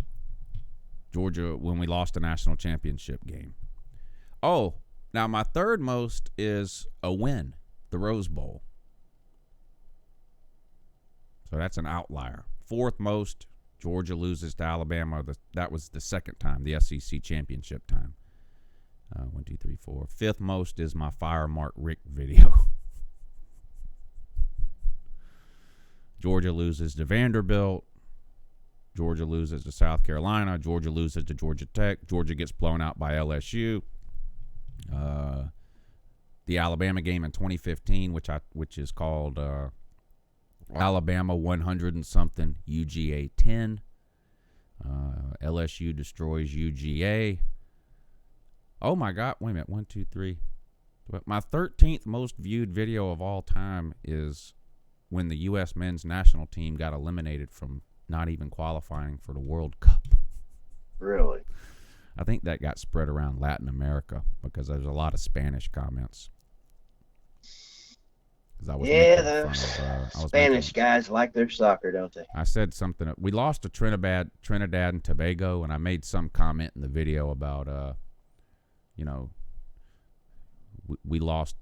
Georgia when we lost the national championship game. Oh, now my third most is a win, the Rose Bowl. So that's an outlier. Fourth most, Georgia loses to Alabama. That was the second time, the SEC championship time. 1, 2, 3, 4. Fifth most is my Fire Mark Rick video. Georgia loses to Vanderbilt. Georgia loses to South Carolina. Georgia loses to Georgia Tech. Georgia gets blown out by LSU. The Alabama game in 2015, which is called Alabama 100 and something, UGA 10. LSU destroys UGA. Oh my God! Wait a minute. 1, 2, 3. My 13th most viewed video of all time is when the U.S. men's national team got eliminated from not even qualifying for the World Cup. Really? I think that got spread around Latin America because there's a lot of Spanish comments. Spanish guys like their soccer, don't they? I said something. We lost to Trinidad and Tobago, and I made some comment in the video about, we lost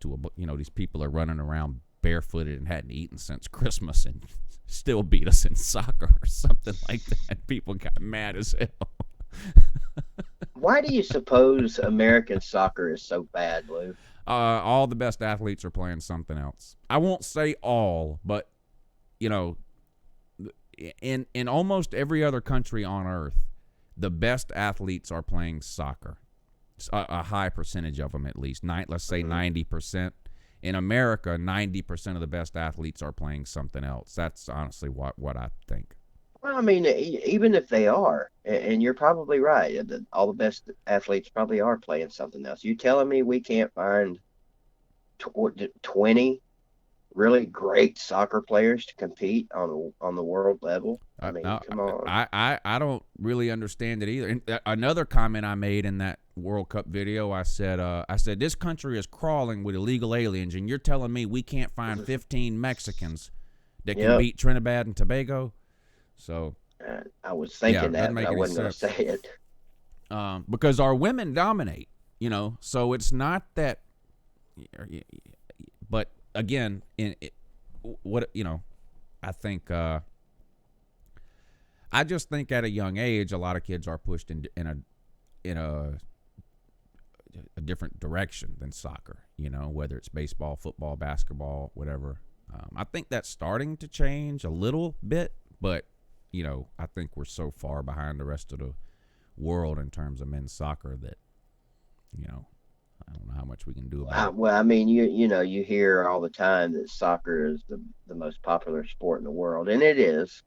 to these people are running around barefooted and hadn't eaten since Christmas and still beat us in soccer or something like that. People got mad as hell. Why do you suppose American soccer is so bad, Lou? All the best athletes are playing something else. I won't say all, but in almost every other country on earth, the best athletes are playing soccer. A high percentage of them, at least. Let's say 90%. In America, 90% of the best athletes are playing something else. That's honestly what I think. Well, I mean, even if they are, and you're probably right, all the best athletes probably are playing something else. You telling me we can't find 20 really great soccer players to compete on the world level? I mean, come on. I don't really understand it either. And another comment I made in that World Cup video, I said this country is crawling with illegal aliens, and you're telling me we can't find 15 Mexicans that can beat Trinidad and Tobago? So I was thinking that, but I wasn't going to say it. Because our women dominate, so it's not that. But again, I think I just think at a young age, a lot of kids are pushed in a different direction than soccer. Whether it's baseball, football, basketball, whatever. I think that's starting to change a little bit, but. I think we're so far behind the rest of the world in terms of men's soccer that you know, I don't know how much we can do about it. Well, I mean, you hear all the time that soccer is the most popular sport in the world, and it is.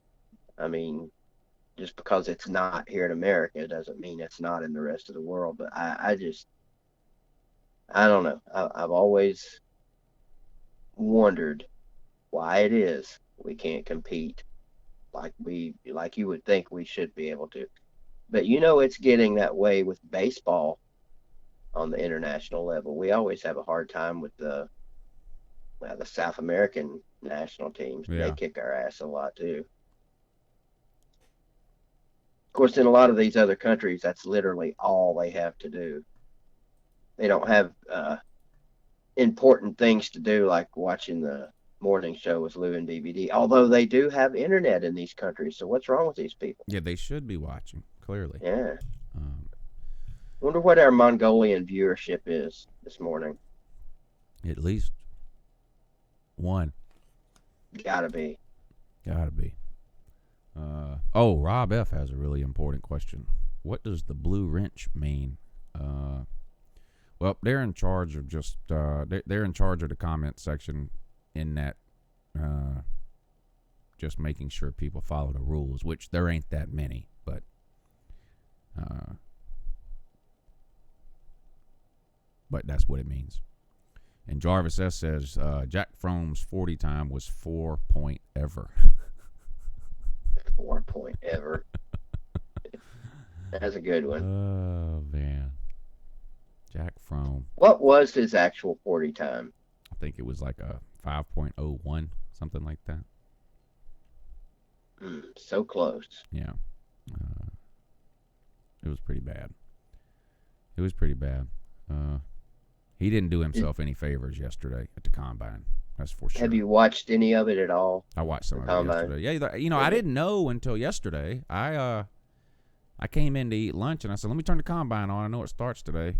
I mean, just because it's not here in America doesn't mean it's not in the rest of the world. But I don't know. I've always wondered why it is we can't compete like you would think we should be able to. But it's getting that way with baseball on the international level. We always have a hard time with the South American national teams. Yeah. They kick our ass a lot too. Of course, in a lot of these other countries, that's literally all they have to do. They don't have important things to do like watching the morning show with Lou and BBD, although they do have internet in these countries. So what's wrong with these people? Yeah, they should be watching, clearly. Yeah. Wonder what our Mongolian viewership is this morning. At least one. Gotta be. Rob F. has a really important question. What does the blue wrench mean? Well, they're in charge of they're in charge of the comment section in that just making sure people follow the rules, which there ain't that many, but that's what it means. And Jarvis S. says Jack Fromm's 40 time was 4 point ever. 4 point ever. That's a good one. Oh, man. Jack Fromm. What was his actual 40 time? I think it was like a 5.01, something like that. So close. Yeah. It was pretty bad. He didn't do himself any favors yesterday at the combine. That's for sure. Have you watched any of it at all? I watched some of it yesterday. Yeah, I didn't know until yesterday. I came in to eat lunch and I said, let me turn the combine on. I know it starts today.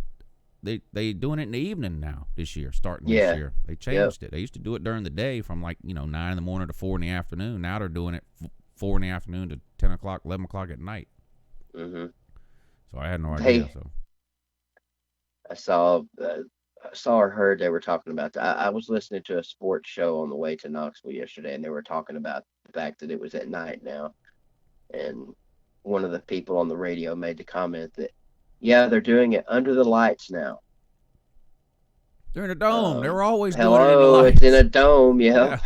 They doing it in the evening now this year, starting this year. They changed it. They used to do it during the day from 9 in the morning to 4 in the afternoon. Now they're doing it 4 in the afternoon to 10 o'clock, 11 o'clock at night. Mm-hmm. So I had no idea. I saw or heard they were talking about that. I was listening to a sports show on the way to Knoxville yesterday, and they were talking about the fact that it was at night now. And one of the people on the radio made the comment that, they're doing it under the lights now. They're in a dome. They were always doing it in the Hello, lights. it's in a dome, yeah.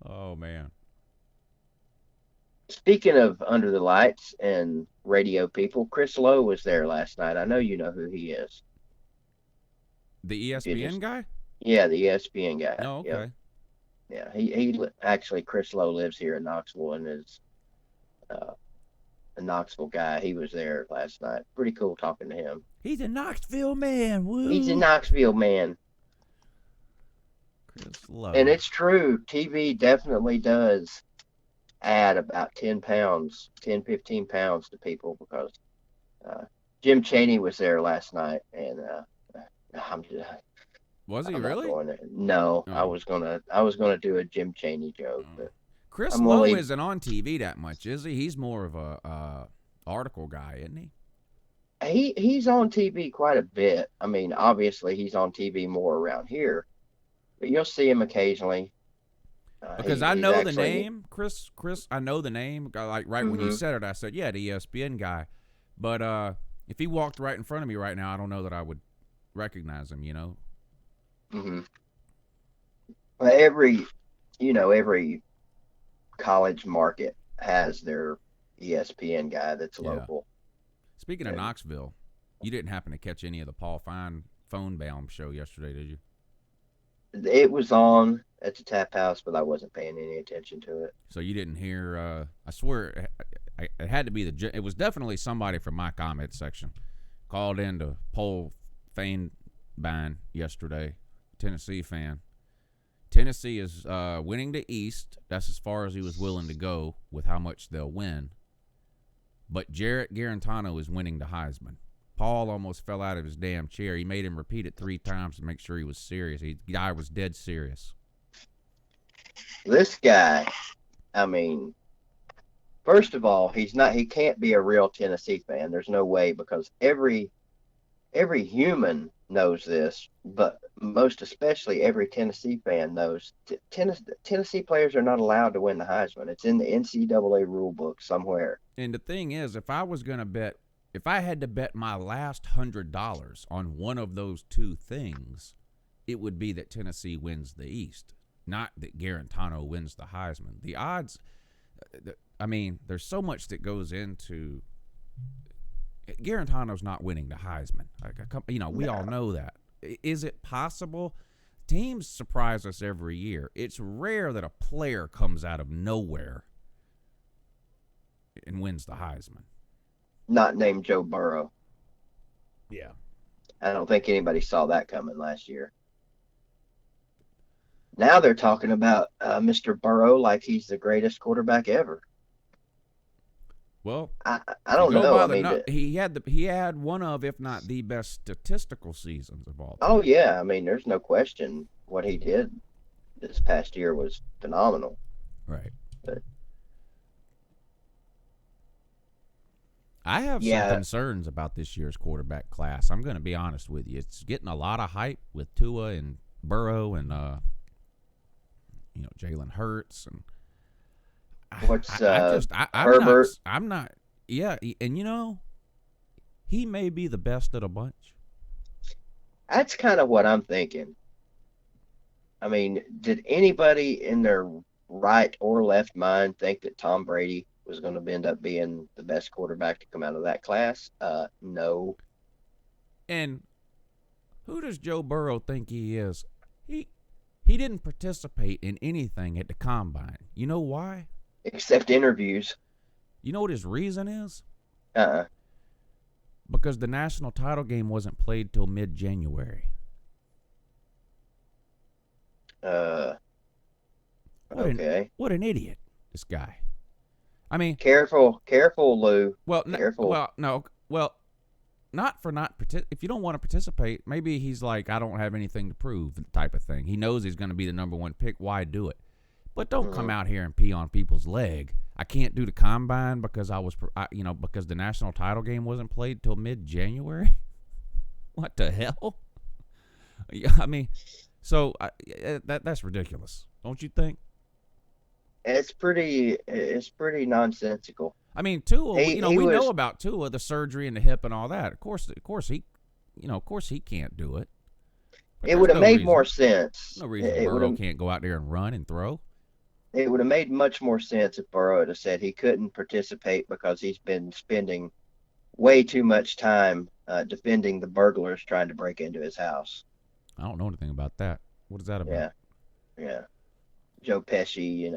Oh, man. Speaking of under the lights and radio people, Chris Lowe was there last night. I know you know who he is. The ESPN guy? Yeah, the ESPN guy. Oh, okay. Yeah, he actually, Chris Lowe lives here in Knoxville and is a Knoxville guy. He was there last night. Pretty cool talking to him. He's a Knoxville man. Woo. He's a Knoxville man. Chris Lowe. And it's true. TV definitely does add about 10, 15 pounds to people because Jim Chaney was there last night, and was he I'm really? Not going there. No, Oh. I was gonna do a Jim Chaney joke, but Chris Lowe isn't on TV that much, is he? He's more of a article guy, isn't he? He's on TV quite a bit. I mean, obviously he's on TV more around here, but you'll see him occasionally. Because I know the name, Chris. I know the name. Like when you said it, I said, "Yeah, the ESPN guy." But if he walked right in front of me right now, I don't know that I would recognize him. Mm-hmm. Well, every college market has their ESPN guy that's local. Speaking of Knoxville, you didn't happen to catch any of the Paul Fine phone-bound show yesterday, did you? It was on at the Tap House, but I wasn't paying any attention to it. So you didn't hear, I swear, it had to be it was definitely somebody from my comment section called in to Paul Fine yesterday, Tennessee fan. Tennessee is winning the East. That's as far as he was willing to go with how much they'll win. But Jarrett Garantano is winning the Heisman. Paul almost fell out of his damn chair. He made him repeat it 3 times to make sure he was serious. The guy was dead serious. This guy, I mean, First of all, he's not. He can't be a real Tennessee fan. There's no way because every human knows this, but most especially every Tennessee fan knows Tennessee players are not allowed to win the Heisman. It's in the NCAA rule book somewhere. And the thing is, if I had to bet my last $100 on one of those two things, it would be that Tennessee wins the East, not that Garantano wins the Heisman. The odds, I mean, there's so much that goes into Garantano's not winning the Heisman. We all know that. Is it possible? Teams surprise us every year. It's rare that a player comes out of nowhere and wins the Heisman. Not named Joe Burrow. Yeah. I don't think anybody saw that coming last year. Now they're talking about Mr. Burrow like he's the greatest quarterback ever. Well, I don't know. I mean, he had one of, if not the best statistical seasons of all time. Oh yeah, I mean, there's no question what he did this past year was phenomenal. Right. But I have some concerns about this year's quarterback class. I'm going to be honest with you. It's getting a lot of hype with Tua and Burrow and Jalen Hurts and what's Herbert? I'm not. Yeah, and he may be the best of the bunch. That's kind of what I'm thinking. I mean, did anybody in their right or left mind think that Tom Brady was going to end up being the best quarterback to come out of that class? No. And who does Joe Burrow think he is? He didn't participate in anything at the combine. You know why? Except interviews. You know what his reason is? Because the national title game wasn't played till mid-January. Okay. What an idiot, this guy. I mean, careful, Lou. Well, careful. If you don't want to participate, maybe he's like, I don't have anything to prove, type of thing. He knows he's going to be the number one pick. Why do it? But don't come out here and pee on people's leg. I can't do the combine because because the national title game wasn't played till mid-January. What the hell? I mean, so that's ridiculous, don't you think? It's pretty nonsensical. I mean, Tua. We know about Tua, the surgery in the hip and all that. Of course he can't do it. But it would have made more sense. No reason Burrow can't go out there and run and throw. It would have made much more sense if Burrow had said he couldn't participate because he's been spending way too much time defending the burglars trying to break into his house. I don't know anything about that. What is that about? Yeah. Joe Pesci,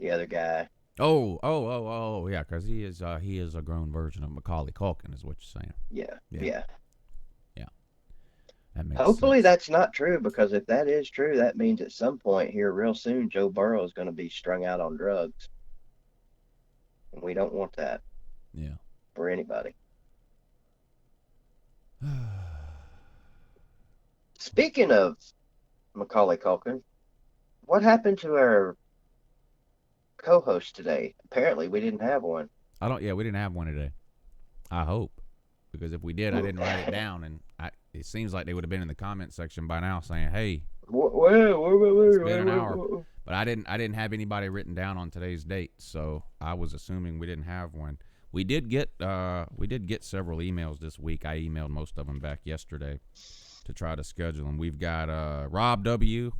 the other guy. Oh, yeah, because he is a grown version of Macaulay Culkin, is what you're saying. Yeah. That makes Hopefully sense. that's not true, because if that is true, that means at some point here real soon, Joe Burrow is going to be strung out on drugs. And we don't want that. Yeah. For anybody. Speaking of Macaulay Culkin, what happened to our co-host today? Apparently we didn't have one. We didn't have one today. I hope. Because if we did, I didn't write it down, and it seems like they would have been in the comment section by now saying, "Hey, it's been an hour." But I didn't have anybody written down on today's date, so I was assuming we didn't have one. We did get several emails this week. I emailed most of them back yesterday to try to schedule them. We've got Rob W.,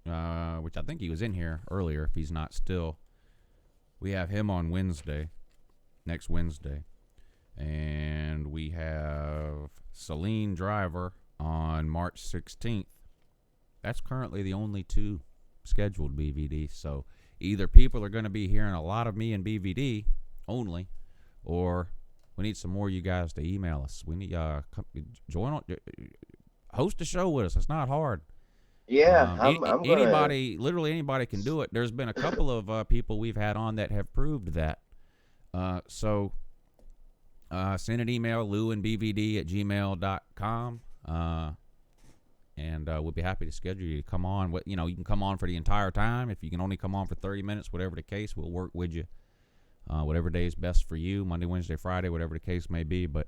which I think he was in here earlier. If he's not still, we have him on next Wednesday. And we have Celine Driver on March 16th. That's currently the only two scheduled BVD. So either people are going to be hearing a lot of me in BVD only, or we need some more of you guys to email us. We need join on, host a show with us. It's not hard. Yeah, literally anybody can do it. There's been a couple of people we've had on that have proved that. So send an email, lewandbvd@gmail.com, and we'll be happy to schedule you to come on. You can come on for the entire time. If you can only come on for 30 minutes, whatever the case, we'll work with you whatever day is best for you, Monday, Wednesday, Friday, whatever the case may be. But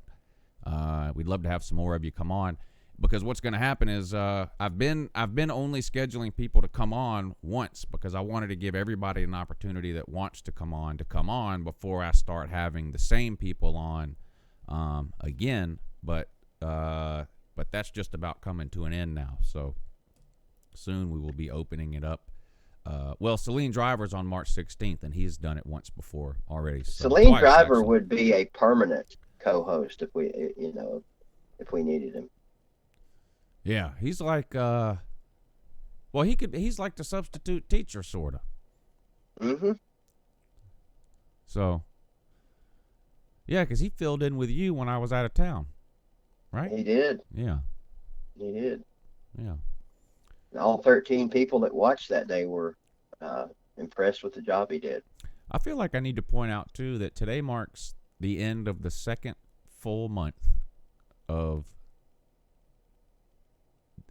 we'd love to have some more of you come on, because what's going to happen is I've been only scheduling people to come on once, because I wanted to give everybody an opportunity that wants to come on before I start having the same people on again. But that's just about coming to an end now. So soon we will be opening it up. Well, Celine Driver's on March 16th, and he's done it once before already. So Celine twice, Driver actually. would be a permanent co-host if we needed him. Yeah, he's like, well, he's like the substitute teacher, sort of. Mm-hmm. So, yeah, because he filled in with you when I was out of town, right? He did. Yeah. He did. Yeah. All 13 people that watched that day were impressed with the job he did. I feel like I need to point out, too, that today marks the end of the second full month of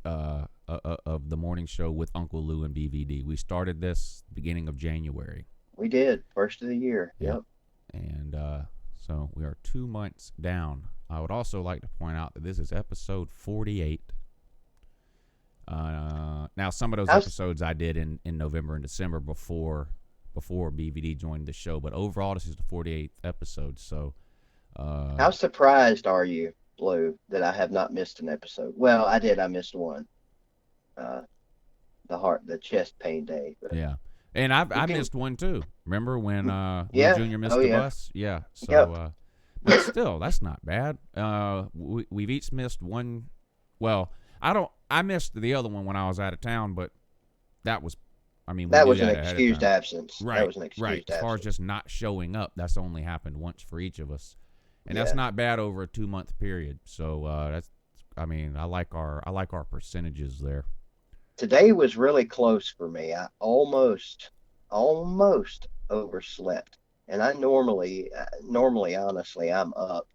the morning show with Uncle Lou and BVD. We started this beginning of January. We did. First of the year. Yep. And so we are 2 months down. I would also like to point out that this is episode 48. Now, some of those episodes I did in November and December before BVD joined the show, but overall this is the 48th episode. So, how surprised are you, Lou, that I have not missed an episode? Well, I did. I missed one. The chest pain day. But yeah, and I missed one too. Remember when yeah. Junior missed the bus? Yeah. So, Yep. But still, that's not bad. We've each missed one. Well, I missed the other one when I was out of town, but that was, that was an excused absence. Right. That was an excused absence. As far as just not showing up, that's only happened once for each of us, and that's not bad over a 2-month period. So I like our percentages there. Today was really close for me. I almost overslept, and I normally, honestly, I'm up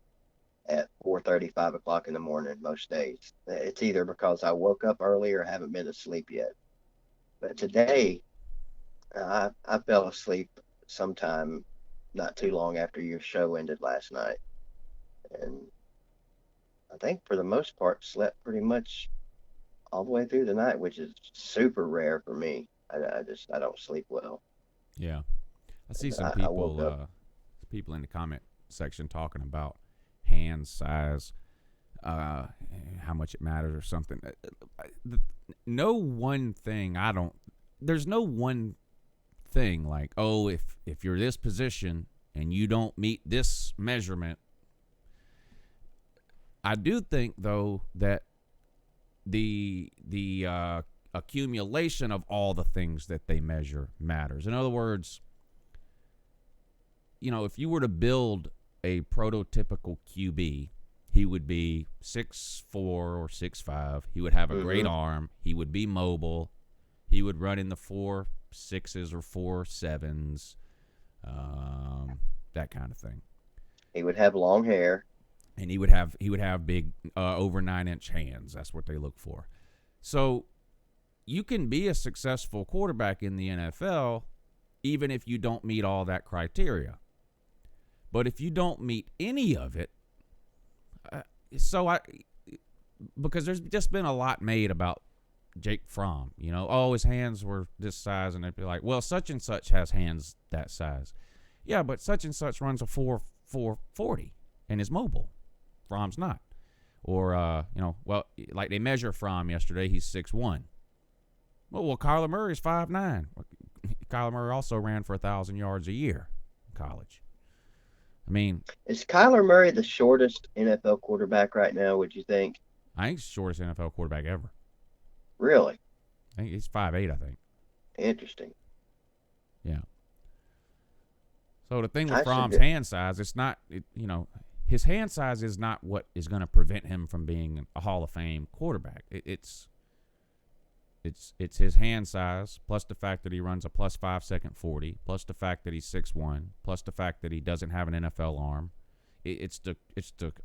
at 4:30, 5 o'clock in the morning most days. It's either because I woke up early or haven't been asleep yet. But today, I fell asleep sometime not too long after your show ended last night, and I think for the most part slept pretty much all the way through the night, which is super rare for me. I don't sleep well. Yeah, I see some people in the comment section talking about hand size, how much it matters or something. No one thing. There's no one thing like, oh, if you're this position and you don't meet this measurement. I do think though that the accumulation of all the things that they measure matters. In other words, if you were to build a prototypical QB, he would be 6'4" or 6'5". He would have a great arm. He would be mobile. He would run in the 4.6s or 4.7s, that kind of thing. He would have long hair. And he would have big over 9-inch hands. That's what they look for. So you can be a successful quarterback in the NFL even if you don't meet all that criteria. But if you don't meet any of it, because there's just been a lot made about Jake Fromm, his hands were this size, and they'd be like, well, such and such has hands that size. Yeah, but such and such runs a 4.40 and is mobile. Fromm's not. Or, like they measure Fromm yesterday, he's 6'1". Well, Kyler Murray's 5'9". Kyler Murray also ran for 1,000 yards a year in college. I mean, is Kyler Murray the shortest NFL quarterback right now, would you think? I think he's the shortest NFL quarterback ever. Really? I think he's 5'8", I think. Interesting. Yeah. So the thing with Fromm's hand size, it's not, his hand size is not what is going to prevent him from being a Hall of Fame quarterback. It's his hand size, plus the fact that he runs a plus 5 second 40, plus the fact that he's 6'1", plus the fact that he doesn't have an NFL arm. It's the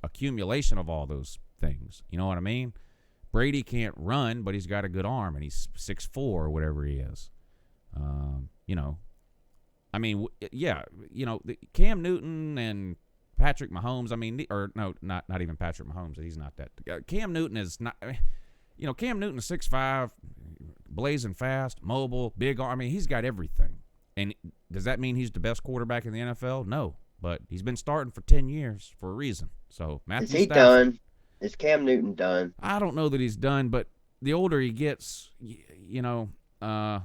accumulation of all those things. You know what I mean? Brady can't run, but he's got a good arm, and he's 6'4" or whatever he is. I mean, yeah, Cam Newton and Patrick Mahomes. I mean, or no, not even Patrick Mahomes. He's not that. Cam Newton is not. Cam Newton is 6'5", blazing fast, mobile, big arm. I mean, he's got everything. And does that mean he's the best quarterback in the NFL? No, but he's been starting for 10 years for a reason. So Matthew Is he Stafford, done? Is Cam Newton done? I don't know that he's done, but the older he gets, I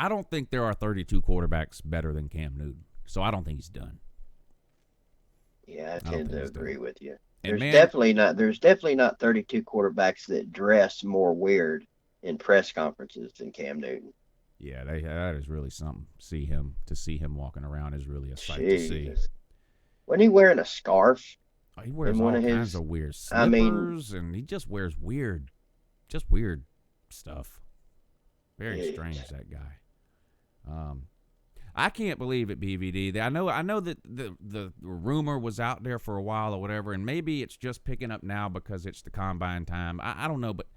don't think there are 32 quarterbacks better than Cam Newton. So I don't think he's done. Yeah, I tend to agree with you. And There's definitely not 32 quarterbacks that dress more weird in press conferences than Cam Newton. Yeah, that is really something. To see him walking around is really a sight to see. Wasn't he wearing a scarf? Oh, he wears all kinds of weird slippers, and he just wears weird stuff. Very strange, that guy. I can't believe it, BVD. I know that the rumor was out there for a while or whatever, and maybe it's just picking up now because it's the combine time. I don't know, but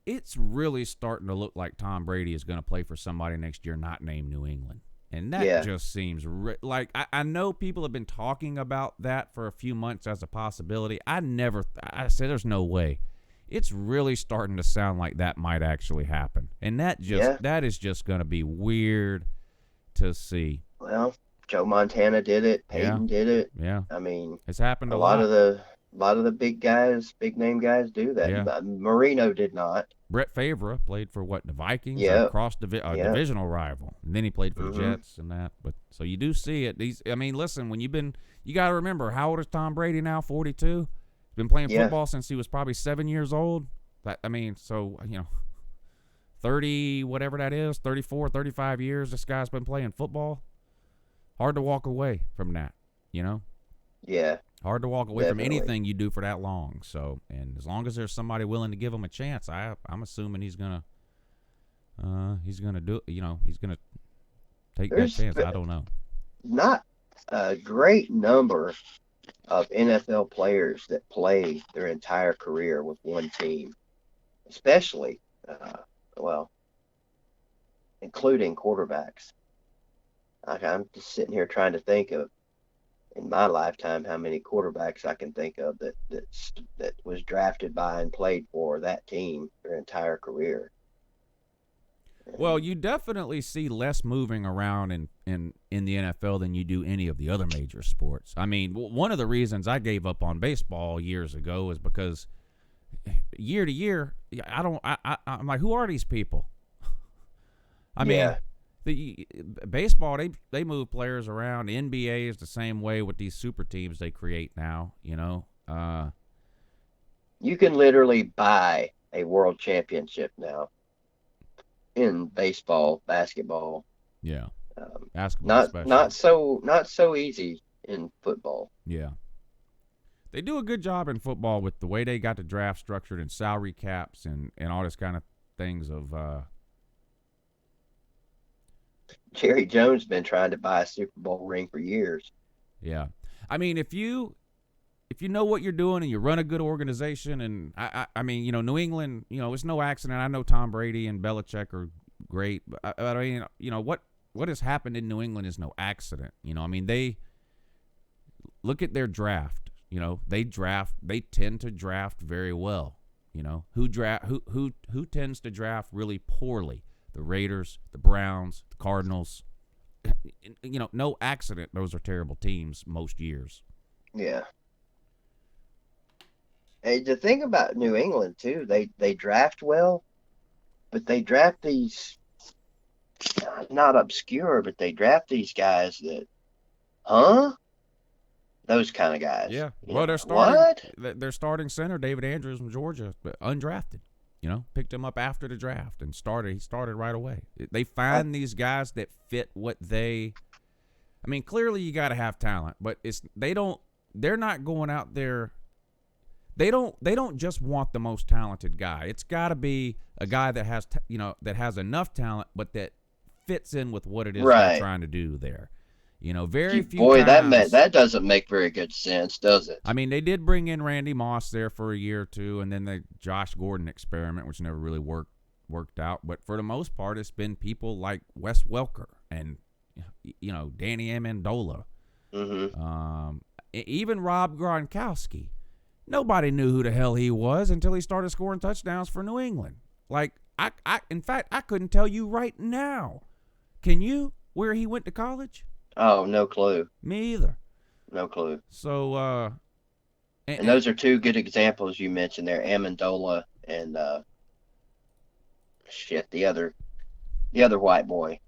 it's really starting to look like Tom Brady is going to play for somebody next year not named New England. And that just seems like I know people have been talking about that for a few months as a possibility. I said there's no way. It's really starting to sound like that might actually happen. And that is just going to be weird to see. Well, Joe Montana did it. Peyton did it. Yeah. I mean, it's happened a lot of the big name guys do that. Yeah. Marino did not. Brett Favre played for the Vikings, divisional rival, and then he played for the Jets and that. But so you do see it. Listen, when you got to remember, how old is Tom Brady now? 42. He's been playing football since he was probably 7 years old. 30, whatever that is, 34, 35 years. This guy's been playing football. Hard to walk away from that, Yeah. Hard to walk away from anything you do for that long. So, and as long as there's somebody willing to give him a chance, I'm assuming he's gonna do. He's gonna take that chance. I don't know. Not a great number of NFL players that play their entire career with one team, especially, including quarterbacks. I'm just sitting here trying to think of, in my lifetime, how many quarterbacks I can think of that was drafted by and played for that team their entire career. Well, you definitely see less moving around in the NFL than you do any of the other major sports. I mean, one of the reasons I gave up on baseball years ago is because year to year, I'm like, who are these people? I mean, the baseball, they move players around. The NBA is the same way with these super teams they create now, You can literally buy a world championship now in baseball, basketball. Yeah. Basketball not so easy in football. Yeah. They do a good job in football with the way they got the draft structured and salary caps and all this kind of things of Jerry Jones been trying to buy a Super Bowl ring for years. Yeah. I mean, if you know what you're doing and you run a good organization, and I mean, New England, it's no accident. I know Tom Brady and Belichick are great, but I mean, what has happened in New England is no accident. I mean, they look at their draft. They tend to draft very well. Who tends to draft really poorly? The Raiders, the Browns, the Cardinals. No accident. Those are terrible teams most years. Yeah. Hey, the thing about New England too, they draft well, but they draft these not obscure, but they draft these guys that, those kind of guys. Yeah. Well, their starting center, David Andrews from Georgia, but undrafted. Picked him up after the draft and he started right away. They find these guys that fit what they. I mean, clearly you got to have talent, but they're not going out there. They don't just want the most talented guy. It's got to be a guy that has that has enough talent, but that fits in with what it is they're trying to do there. Very few times. That doesn't make very good sense, does it? I mean, they did bring in Randy Moss there for a year or two, and then the Josh Gordon experiment, which never really worked out. But for the most part, it's been people like Wes Welker and Danny Amendola, Mm-hmm. even Rob Gronkowski. Nobody knew who the hell he was until he started scoring touchdowns for New England. Like, in fact, I couldn't tell you right now. Can you, where he went to college? Oh, no clue. Me either. No clue. So, And those are two good examples you mentioned there, Amendola and the other white boy.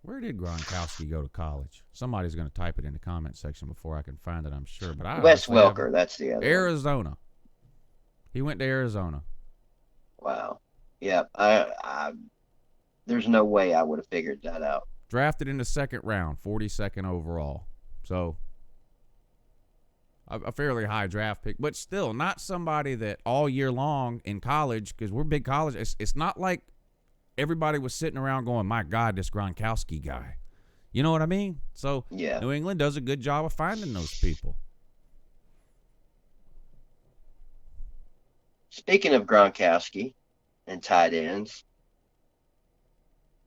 where did Gronkowski go to college? Somebody's going to type it in the comment section before I can find it, I'm sure. But I Wes honestly haven't- Welker, that's the other one. Arizona. He went to Arizona. Wow. Yeah, I there's no way I would have figured that out. Drafted in the second round, 42nd overall. So, a fairly high draft pick, but still not somebody that all year long in college, because we're big college, it's not like everybody was sitting around going, my God, this Gronkowski guy. You know what I mean? So, Yeah. New England does a good job of finding those people. Speaking of Gronkowski and tight ends,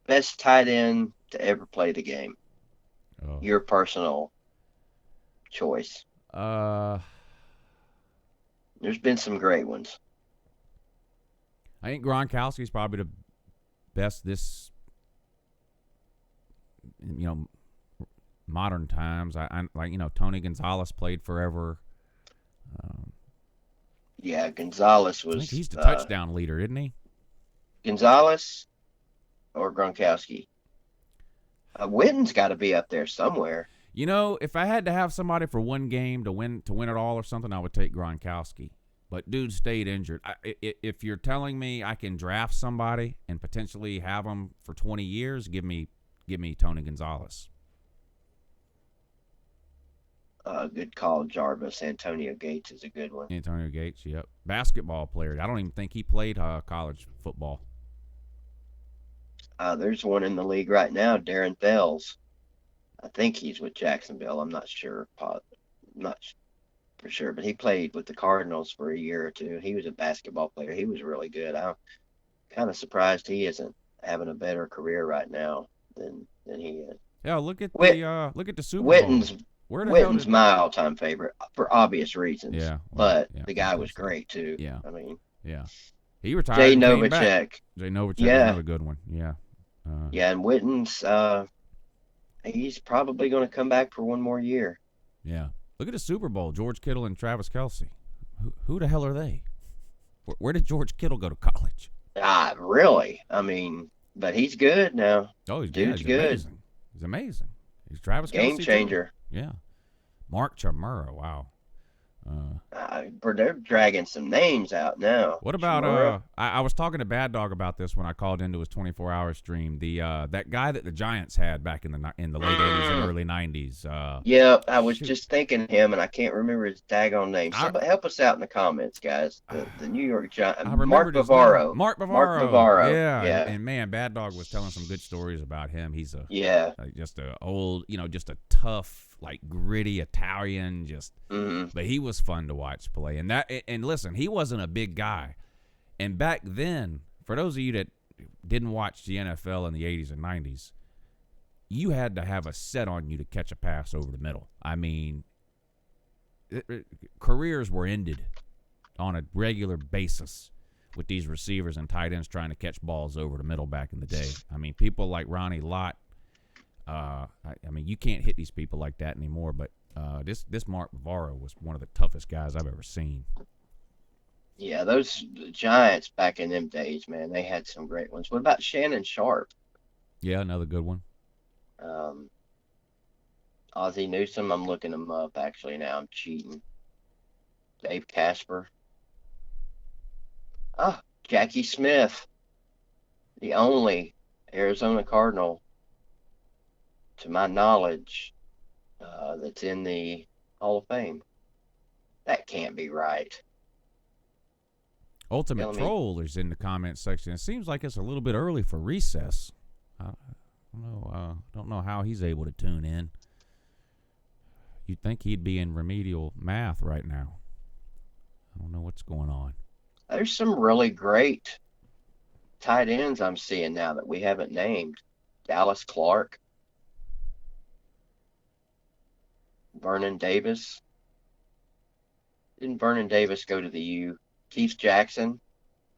best tight end to ever play the game. Oh. Your personal choice. I There's been some great ones. think Gronkowski's probably the best this, modern times. I like, Tony Gonzalez played forever. Yeah, Gonzalez I was. think he's the touchdown leader, isn't he? Gonzalez or Gronkowski. Witten's got to be up there somewhere. If I had to have somebody for one game to win it all or something, I would take Gronkowski. But dude stayed injured. If you're telling me I can draft somebody and potentially have them for 20 years, give me Tony Gonzalez. Good call, Jarvis. Antonio Gates is a good one. Antonio Gates, yep. Basketball player. I don't even think he played college football. There's one in the league right now, Darren Fells. I think he's with Jacksonville. I'm not sure. Not for sure, but he played with the Cardinals for a year or two. He was a basketball player. He was really good. I'm kind of surprised he isn't having a better career right now than he is. Yeah, look at the Super Bowl. Witten's my all-time favorite for obvious reasons. Yeah, but the guy was great too. Yeah, I mean, yeah. He retired. Jay and came back. Novacek. Jay Novacek, Yeah. another good one. Yeah. Yeah, and Witten's he's probably going to come back for one more year. Yeah. Look at the Super Bowl. George Kittle and Travis Kelce. Who the hell are they? Where did George Kittle go to college? Really? I mean, but he's good now. Oh, he's Dude's he's good. Amazing. He's amazing. He's Travis Game Kelce, too. changer. Yeah. Mark Chamura. Wow. They're dragging some names out now. What about Chamura. I was talking to Bad Dog about this when I called into his 24-hour stream. The that guy that the Giants had back in the late 80s and early 90s. Yeah, I was just thinking him, and I can't remember his daggone name. Somebody help us out in the comments, guys. The New York Giants. I Mark remembered his Bavaro. name. Mark Bavaro. Yeah. And man, Bad Dog was telling some good stories about him. He's just a old, just a tough, like gritty Italian, but he was fun to watch play. And listen, he wasn't a big guy. And back then, for those of you that didn't watch the NFL in the 80s and 90s, you had to have a set on you to catch a pass over the middle. I mean, careers were ended on a regular basis with these receivers and tight ends trying to catch balls over the middle back in the day. I mean, people like Ronnie Lott, I mean, you can't hit these people like that anymore, but this Mark Bavaro was one of the toughest guys I've ever seen. Yeah, those Giants back in them days, man, they had some great ones. What about Shannon Sharp? Yeah, another good one. Ozzie Newsome, I'm looking him up actually now. I'm cheating. Dave Casper. Jackie Smith, the only Arizona Cardinal, to my knowledge, that's in the Hall of Fame. That can't be right. Ultimate Troll is in the comment section. It seems like it's a little bit early for recess. I don't know how he's able to tune in. You'd think he'd be in remedial math right now. I don't know what's going on. There's some really great tight ends I'm seeing now that we haven't named. Dallas Clark, Vernon Davis. Didn't Vernon Davis go to the U? Keith Jackson.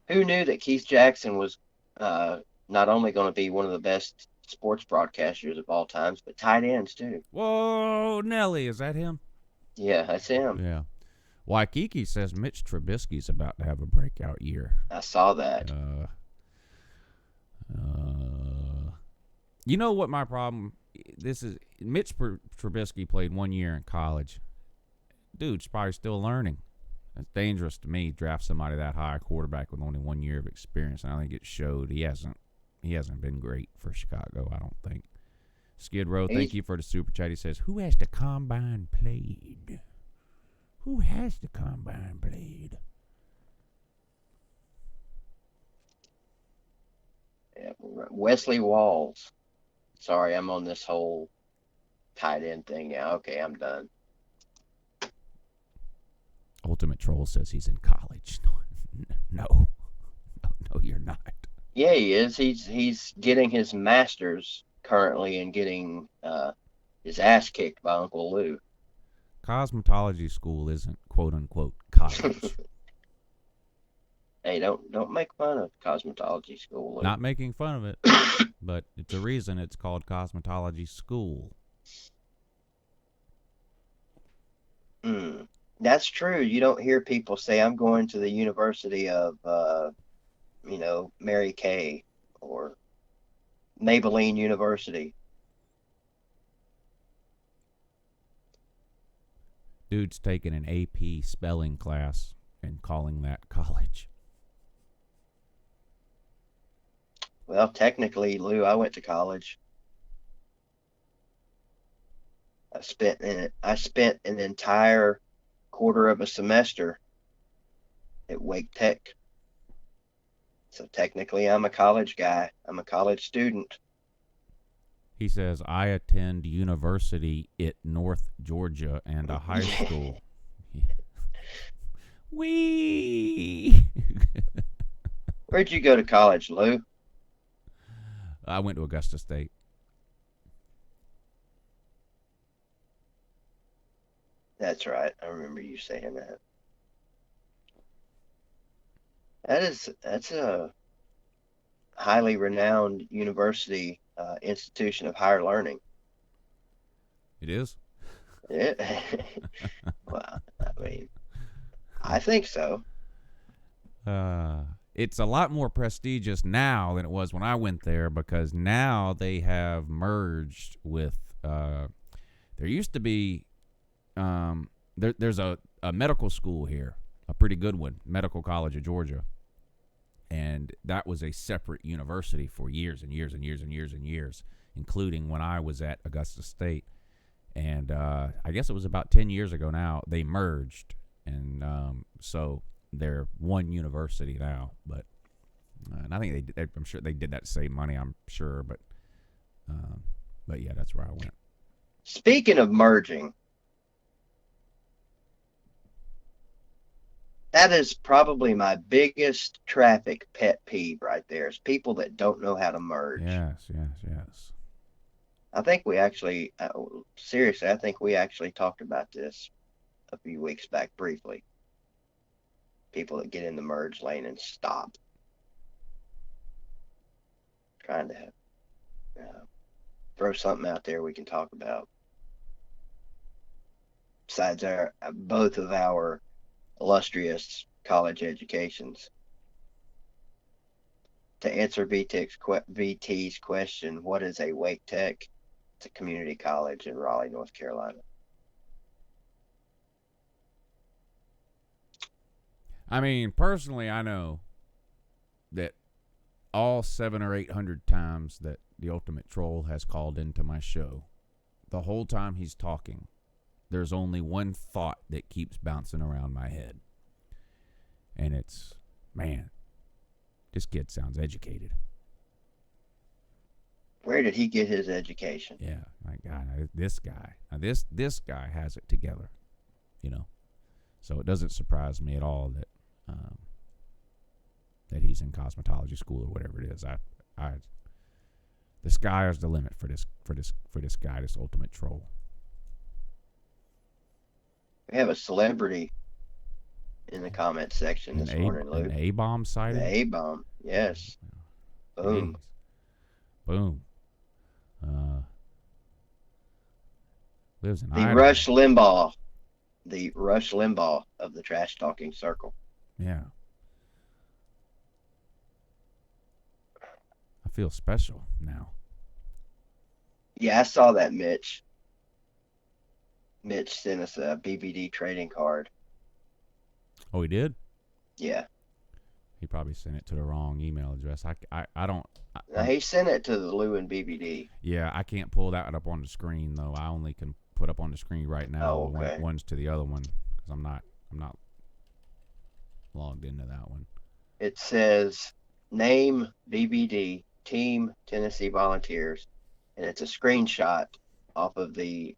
Who knew that Keith Jackson was not only going to be one of the best sports broadcasters of all times, but tight ends too? Whoa, Nelly, is that him? Yeah, that's him. Yeah. Waikiki says Mitch Trubisky's about to have a breakout year. I saw that. You know what my problem? This is Mitch Trubisky played 1 year in college. Dude's probably still learning. It's dangerous to me. Draft somebody that high, a quarterback with only 1 year of experience, and I think it showed. He hasn't been great for Chicago, I don't think. Skid Row, thank you for the super chat. He says, "Who has the combine played? Who has the combine played?" Yeah, Wesley Walls. Sorry, I'm on this whole tight end thing now. Okay, I'm done. Ultimate Troll says he's in college. No, you're not. Yeah, he is. He's getting his master's currently and getting his ass kicked by Uncle Lou. Cosmetology school isn't quote unquote college. Hey, don't make fun of cosmetology school, Lou. Not making fun of it, but it's a reason it's called cosmetology school. That's true. You don't hear people say, "I'm going to the University of, Mary Kay or Maybelline University." Dude's taking an AP spelling class and calling that college. Well, technically, Lou, I went to college. I spent an entire quarter of a semester at Wake Tech. So technically, I'm a college guy. I'm a college student. He says, "I attend university at North Georgia and a high school." Wee. Where'd you go to college, Lou? I went to Augusta State. That's right. I remember you saying that. That's a highly renowned university institution of higher learning. It is? Yeah. Well, I mean, I think so. It's a lot more prestigious now than it was when I went there, because now they have merged with there used to be there's a medical school here, a pretty good one, Medical College of Georgia, and that was a separate university for years and years and years and years and years, including when I was at Augusta State. And I guess it was about 10 years ago now they merged, and so they're one university now. But and I think I'm sure they did that to save money, I'm sure, but yeah, that's where I went. Speaking of merging, that is probably my biggest traffic pet peeve right there, is people that don't know how to merge. Yes. I think we actually, seriously, I think we actually talked about this a few weeks back briefly. People that get in the merge lane and stop. Trying to throw something out there we can talk about. Besides both of our illustrious college educations. To answer VT's question, what is a Wake Tech? It's a community college in Raleigh, North Carolina. I mean, personally, I know that all 700 or 800 times that the Ultimate Troll has called into my show, the whole time he's talking, there's only one thought that keeps bouncing around my head. And it's, man, this kid sounds educated. Where did he get his education? Yeah, my God, this guy has it together, So it doesn't surprise me at all that that he's in cosmetology school or whatever it is. The sky is the limit for this guy, this ultimate troll. We have a celebrity in the comment section this morning, Lou. An A-bomb sighting? The A-bomb, yes. Boom. Jeez. Boom. Lives in The Idaho. Rush Limbaugh of the trash talking circle. Yeah. I feel special now. Yeah, I saw that, Mitch. Mitch sent us a BBD trading card. Oh, he did? Yeah. He probably sent it to the wrong email address. I don't. Now, he sent it to the Lou and BBD. Yeah, I can't pull that up on the screen though. I only can put up on the screen right now. Oh, okay. One's to the other one because I'm not logged into that one. It says name BBD Team Tennessee Volunteers, and it's a screenshot off of the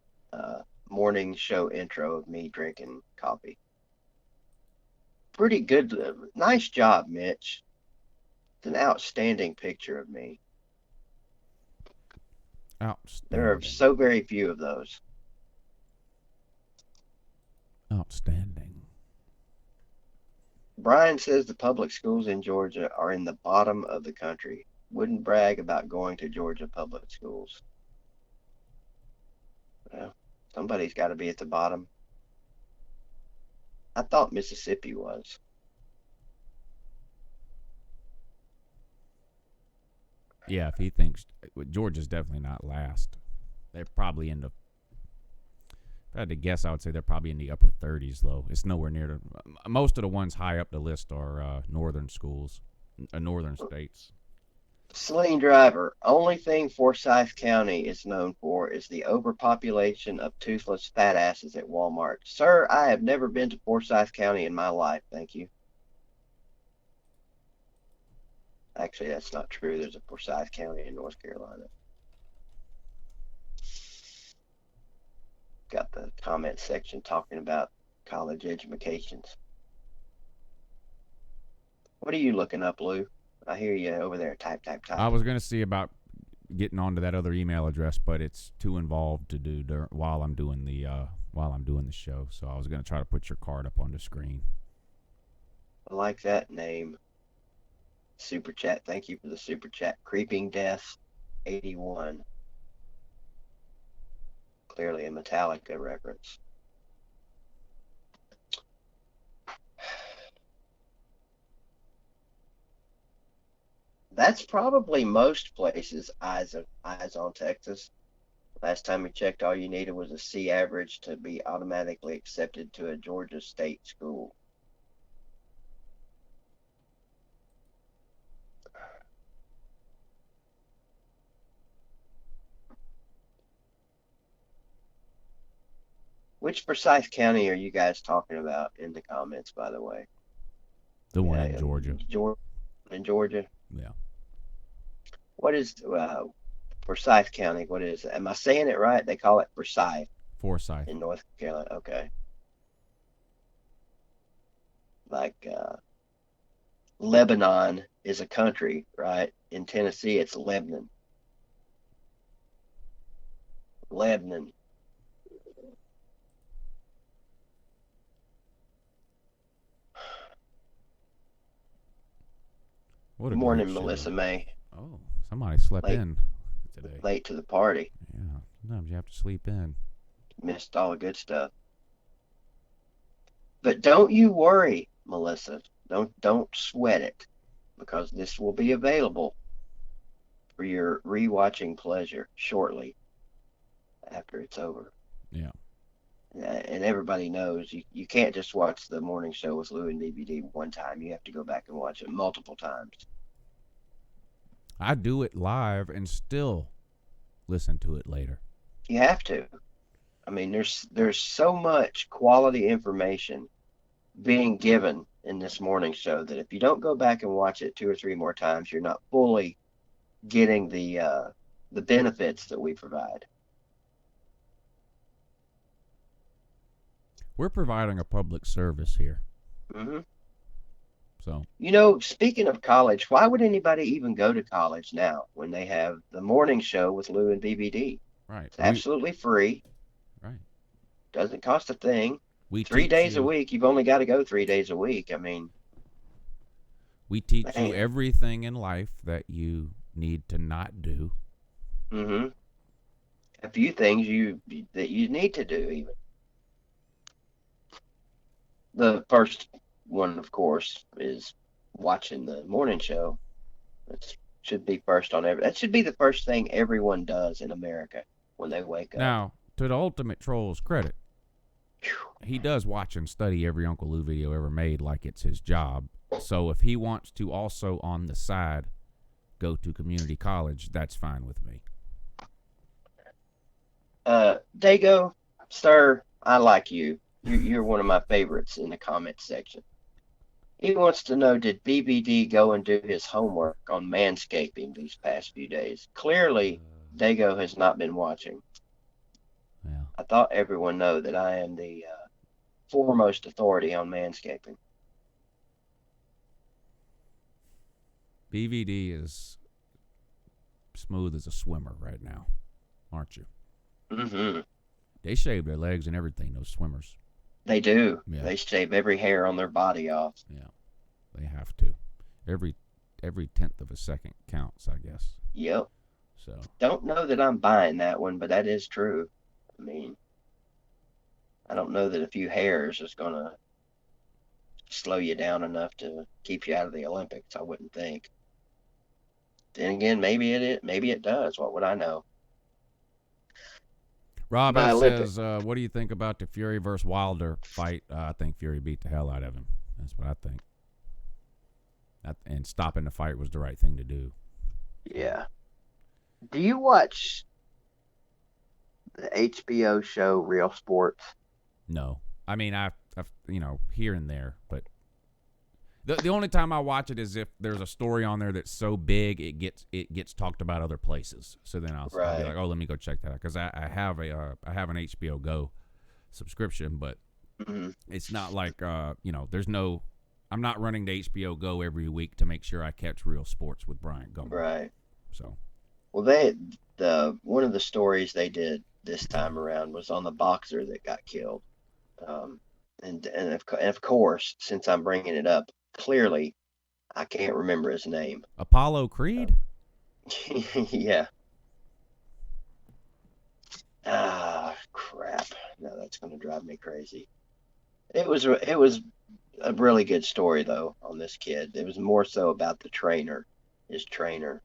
morning show intro of me drinking coffee. Pretty good. Nice job, Mitch. It's an outstanding picture of me. Outstanding. There are so very few of those. Outstanding. Brian says the public schools in Georgia are in the bottom of the country. Wouldn't brag about going to Georgia public schools. Well, somebody's got to be at the bottom. I thought Mississippi was. Yeah, if he thinks Georgia's definitely not last. They're probably in the. If I had to guess, I would say they're probably in the upper 30s, though. It's nowhere near the. Most of the ones high up the list are northern schools, northern states. Celine Driver, only thing Forsyth County is known for is the overpopulation of toothless fat asses at Walmart. Sir, I have never been to Forsyth County in my life, thank you. Actually, that's not true. There's a Forsyth County in North Carolina. Got the comment section talking about college educations. What are you looking up, Lou? I hear you over there. Type. I was going to see about getting onto that other email address, but it's too involved to do while I'm doing the show. So I was going to try to put your card up on the screen. I like that name. Super chat. Thank you for the super chat. Creeping Death 81. Clearly a Metallica reference. That's probably most places' eyes on Texas. Last time we checked, all you needed was a C average to be automatically accepted to a Georgia state school. Which Forsyth County are you guys talking about in the comments, by the way? The one in Georgia. In Georgia? Yeah. What is Forsyth County? What is it? Am I saying it right? They call it Forsyth. Forsyth. In North Carolina. Okay. Like Lebanon is a country, right? In Tennessee, it's Lebanon. Lebanon. What a Morning, great show. Melissa May. Oh, somebody slept in today. Late to the party. Yeah, sometimes you have to sleep in. Missed all the good stuff. But don't you worry, Melissa. Don't sweat it, because this will be available for your rewatching pleasure shortly after it's over. Yeah. And everybody knows you can't just watch the morning show with Lou and BBD one time. You have to go back and watch it multiple times. I do it live and still listen to it later. You have to. I mean, there's so much quality information being given in this morning show that if you don't go back and watch it 2 or 3 more times, you're not fully getting the benefits that we provide. We're providing a public service here. Mm-hmm. So, Speaking of college, why would anybody even go to college now when they have the morning show with Lou and BBD? right. It's absolutely free. Right. Doesn't cost a thing. We 3 days a week. You've only got to go 3 days a week. I mean, we teach you man. everything in life that you need to not do. Mm-hmm. A few things that you need to do even. The first one, of course, is watching the morning show. That should be first on every. That should be the first thing everyone does in America when they wake up. Now, to the ultimate troll's credit, he does watch and study every Uncle Lou video ever made like it's his job. So if he wants to also on the side go to community college, that's fine with me. Dago, sir, I like you. You're one of my favorites in the comments section. He wants to know, did BBD go and do his homework on manscaping these past few days? Clearly, Dago has not been watching. Yeah. I thought everyone know that I am the foremost authority on manscaping. BVD is smooth as a swimmer right now, aren't you? Mm-hmm. They shave their legs and everything, those swimmers. They do. Yeah. They shave every hair on their body off. Yeah, they have to. Every tenth of a second counts, I guess. Yep. So Don't know that I'm buying that one, but that is true. I mean, I don't know that a few hairs is going to slow you down enough to keep you out of the Olympics, I wouldn't think. Then again, maybe it does. What would I know? Rob My says, what do you think about the Fury versus Wilder fight? I think Fury beat the hell out of him. That's what I think. And stopping the fight was the right thing to do. Yeah. Do you watch the HBO show Real Sports? No. I mean, I've here and there, but the only time I watch it is if there's a story on there that's so big it gets talked about other places. So then I'll be like, oh, let me go check that out, because I have an HBO Go subscription, but it's not like there's no. I'm not running to HBO Go every week to make sure I catch Real Sports with Brian Gummer. Right. So. Well, one of the stories they did this time around was on the boxer that got killed, and of course, since I'm bringing it up, clearly I can't remember his name. Apollo Creed. Yeah. Ah, crap! No, that's going to drive me crazy. It was a really good story though on this kid. It was more so about his trainer.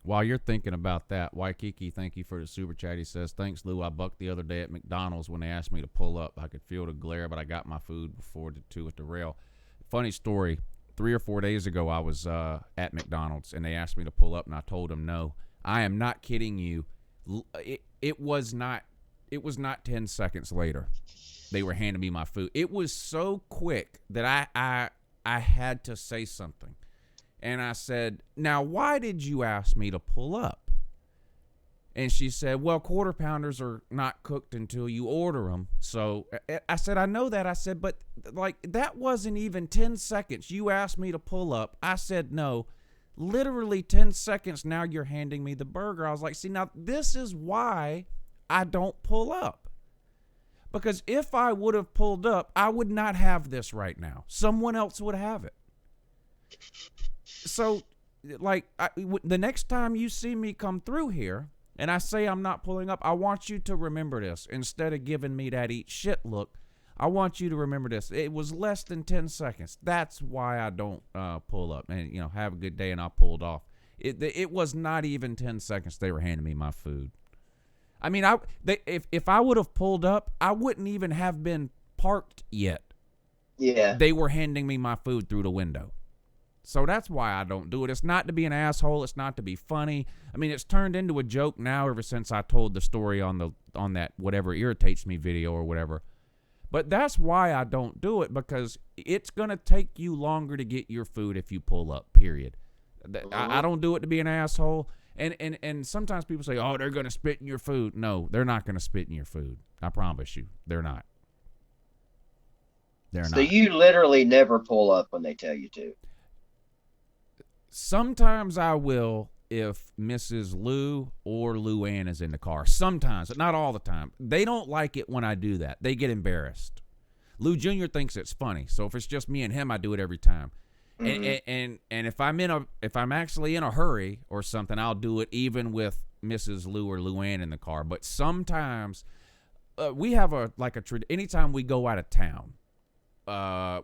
While you're thinking about that, Waikiki, thank you for the super chat. He says, thanks, Lou. I bucked the other day at McDonald's when they asked me to pull up. I could feel the glare, but I got my food before the two at the rail. Funny story. 3 or 4 days ago, I was at McDonald's, and they asked me to pull up, and I told them no. I am not kidding you. It was not 10 seconds later. They were handing me my food. It was so quick that I had to say something. And I said, now, why did you ask me to pull up? And she said, well, quarter pounders are not cooked until you order them. So I said, I know that. I said, but like that wasn't even 10 seconds. You asked me to pull up. I said, no, literally 10 seconds. Now you're handing me the burger. I was like, see, now this is why I don't pull up. Because if I would have pulled up, I would not have this right now. Someone else would have it. So, like, the next time you see me come through here and I say I'm not pulling up, I want you to remember this. Instead of giving me that eat shit look, I want you to remember this. It was less than 10 seconds. That's why I don't pull up. And, have a good day, and I pulled off. It was not even 10 seconds they were handing me my food. I mean, if I would have pulled up, I wouldn't even have been parked yet. Yeah. They were handing me my food through the window. So that's why I don't do it. It's not to be an asshole. It's not to be funny. I mean, it's turned into a joke now ever since I told the story on that whatever irritates me video or whatever. But that's why I don't do it, because it's going to take you longer to get your food if you pull up, period. I don't do it to be an asshole. And sometimes people say, oh, they're going to spit in your food. No, they're not going to spit in your food. I promise you. They're not. They're So not. you literally never pull up when they tell you to. Sometimes I will if Mrs. Lou or Luann is in the car. Sometimes, but not all the time. They don't like it when I do that. They get embarrassed. Lou Jr. thinks it's funny, so if it's just me and him, I do it every time. And if I'm actually in a hurry or something, I'll do it even with Mrs. Lou or Luann in the car. But sometimes we have anytime we go out of town,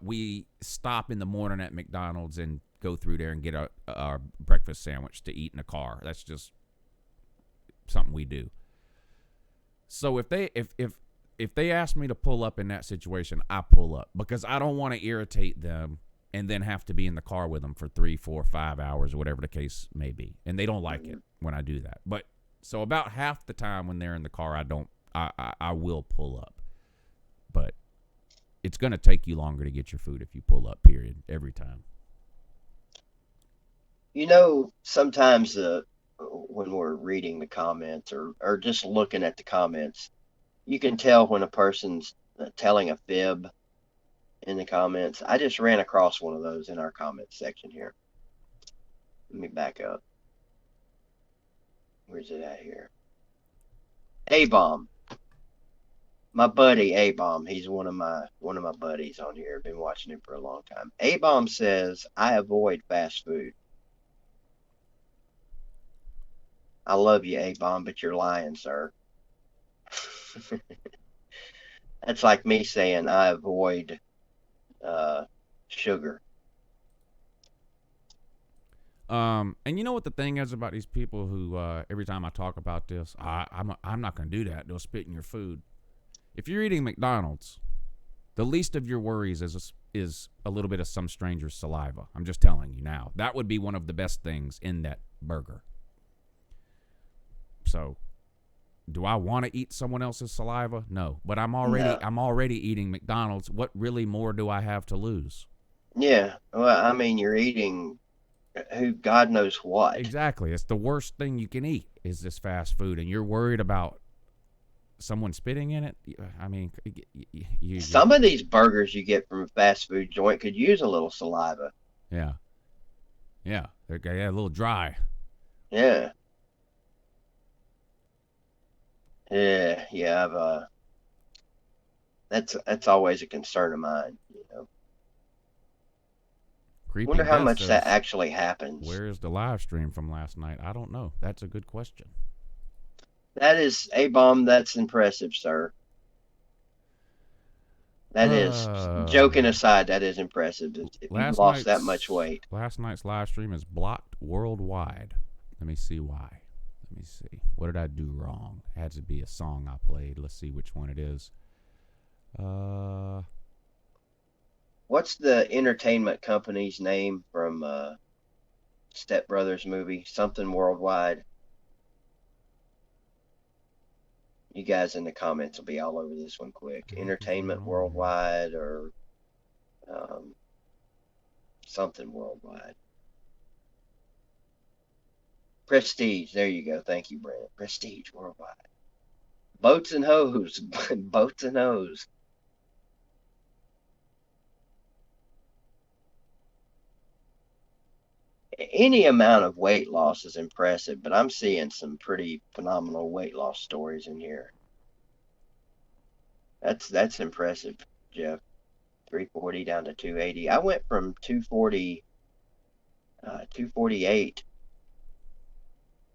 we stop in the morning at McDonald's and go through there and get our breakfast sandwich to eat in the car. That's just something we do. So if they ask me to pull up in that situation, I pull up because I don't want to irritate them and then have to be in the car with them for 3, 4, 5 hours or whatever the case may be. And they don't like it when I do that. But so about half the time when they're in the car, I will pull up. But it's going to take you longer to get your food if you pull up, period, every time. You know, sometimes when we're reading the comments or just looking at the comments, you can tell when a person's telling a fib in the comments. I just ran across one of those in our comments section here. Let me back up. Where's it at here? A-Bomb. My buddy A-Bomb, he's one of my buddies on here. I've been watching him for a long time. A-Bomb says, I avoid fast food. I love you, A-Bomb, but you're lying, sir. That's like me saying I avoid sugar. And you know what the thing is about these people who every time I talk about this, I'm not going to do that. They'll spit in your food. If you're eating McDonald's, the least of your worries is a little bit of some stranger's saliva. I'm just telling you now. That would be one of the best things in that burger. So, do I want to eat someone else's saliva? No, but I'm already eating McDonald's. What really more do I have to lose? Yeah, well, I mean, you're eating who God knows what. Exactly. It's the worst thing you can eat is this fast food, and you're worried about someone spitting in it. I mean, some of these burgers you get from a fast food joint could use a little saliva. Yeah, they're a little dry. Yeah. Yeah. That's always a concern of mine. You know. Creepy Wonder how Beth much says, that actually happens. Where's the live stream from last night? I don't know. That's a good question. That is A-Bomb. That's impressive, sir. That is, joking aside, that is impressive. If you've lost that much weight. Last night's live stream is blocked worldwide. Let me see why. Let me see. What did I do wrong? It had to be a song I played. Let's see which one it is. What's the entertainment company's name from Step Brothers movie? Something Worldwide. You guys in the comments will be all over this one quick. Entertainment Worldwide or something Worldwide. Prestige. There you go. Thank you, Brent. Prestige Worldwide. Boats and Hose. Boats and Hose. Any amount of weight loss is impressive, but I'm seeing some pretty phenomenal weight loss stories in here. That's impressive, Jeff. 340 down to 280. I went from 248.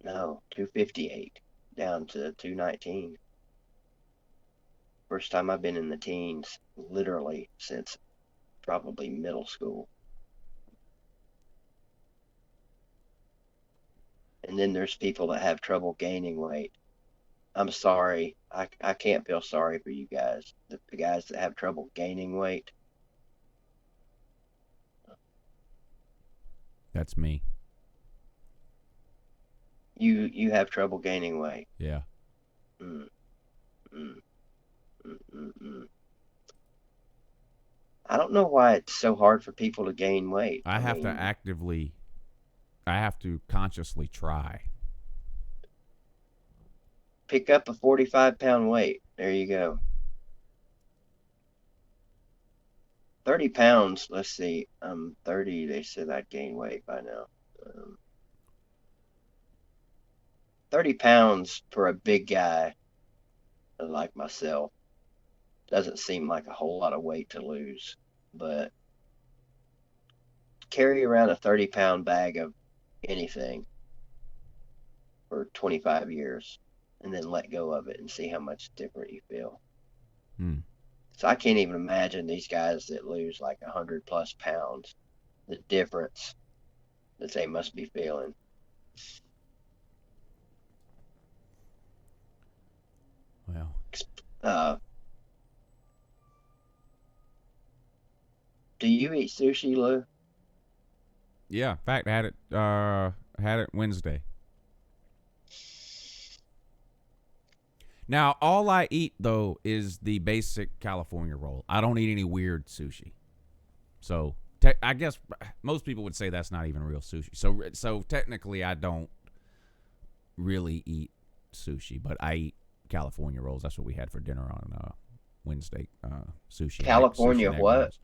No, 258 down to 219. First time I've been in the teens, literally since probably middle school. And then there's people that have trouble gaining weight. I'm sorry. I can't feel sorry for you guys. The guys that have trouble gaining weight. That's me. You have trouble gaining weight. Yeah. I don't know why it's so hard for people to gain weight. I have to consciously try. Pick up a 45-pound weight. There you go. 30 pounds. Let's see. I'm 30. They said I'd gain weight by now. 30 pounds for a big guy like myself doesn't seem like a whole lot of weight to lose. But carry around a 30-pound bag of anything for 25 years and then let go of it and see how much different you feel. So I can't even imagine these guys that lose like 100+ pounds, the difference that they must be feeling. Well, do you eat sushi, Lou? yeah. In fact, I had it Wednesday. Now, all I eat, though, is the basic California roll. I don't eat any weird sushi. So, I guess most people would say that's not even real sushi. So technically, I don't really eat sushi, but I eat California rolls. That's what we had for dinner on Wednesday. Sushi. California sushi what? rolls.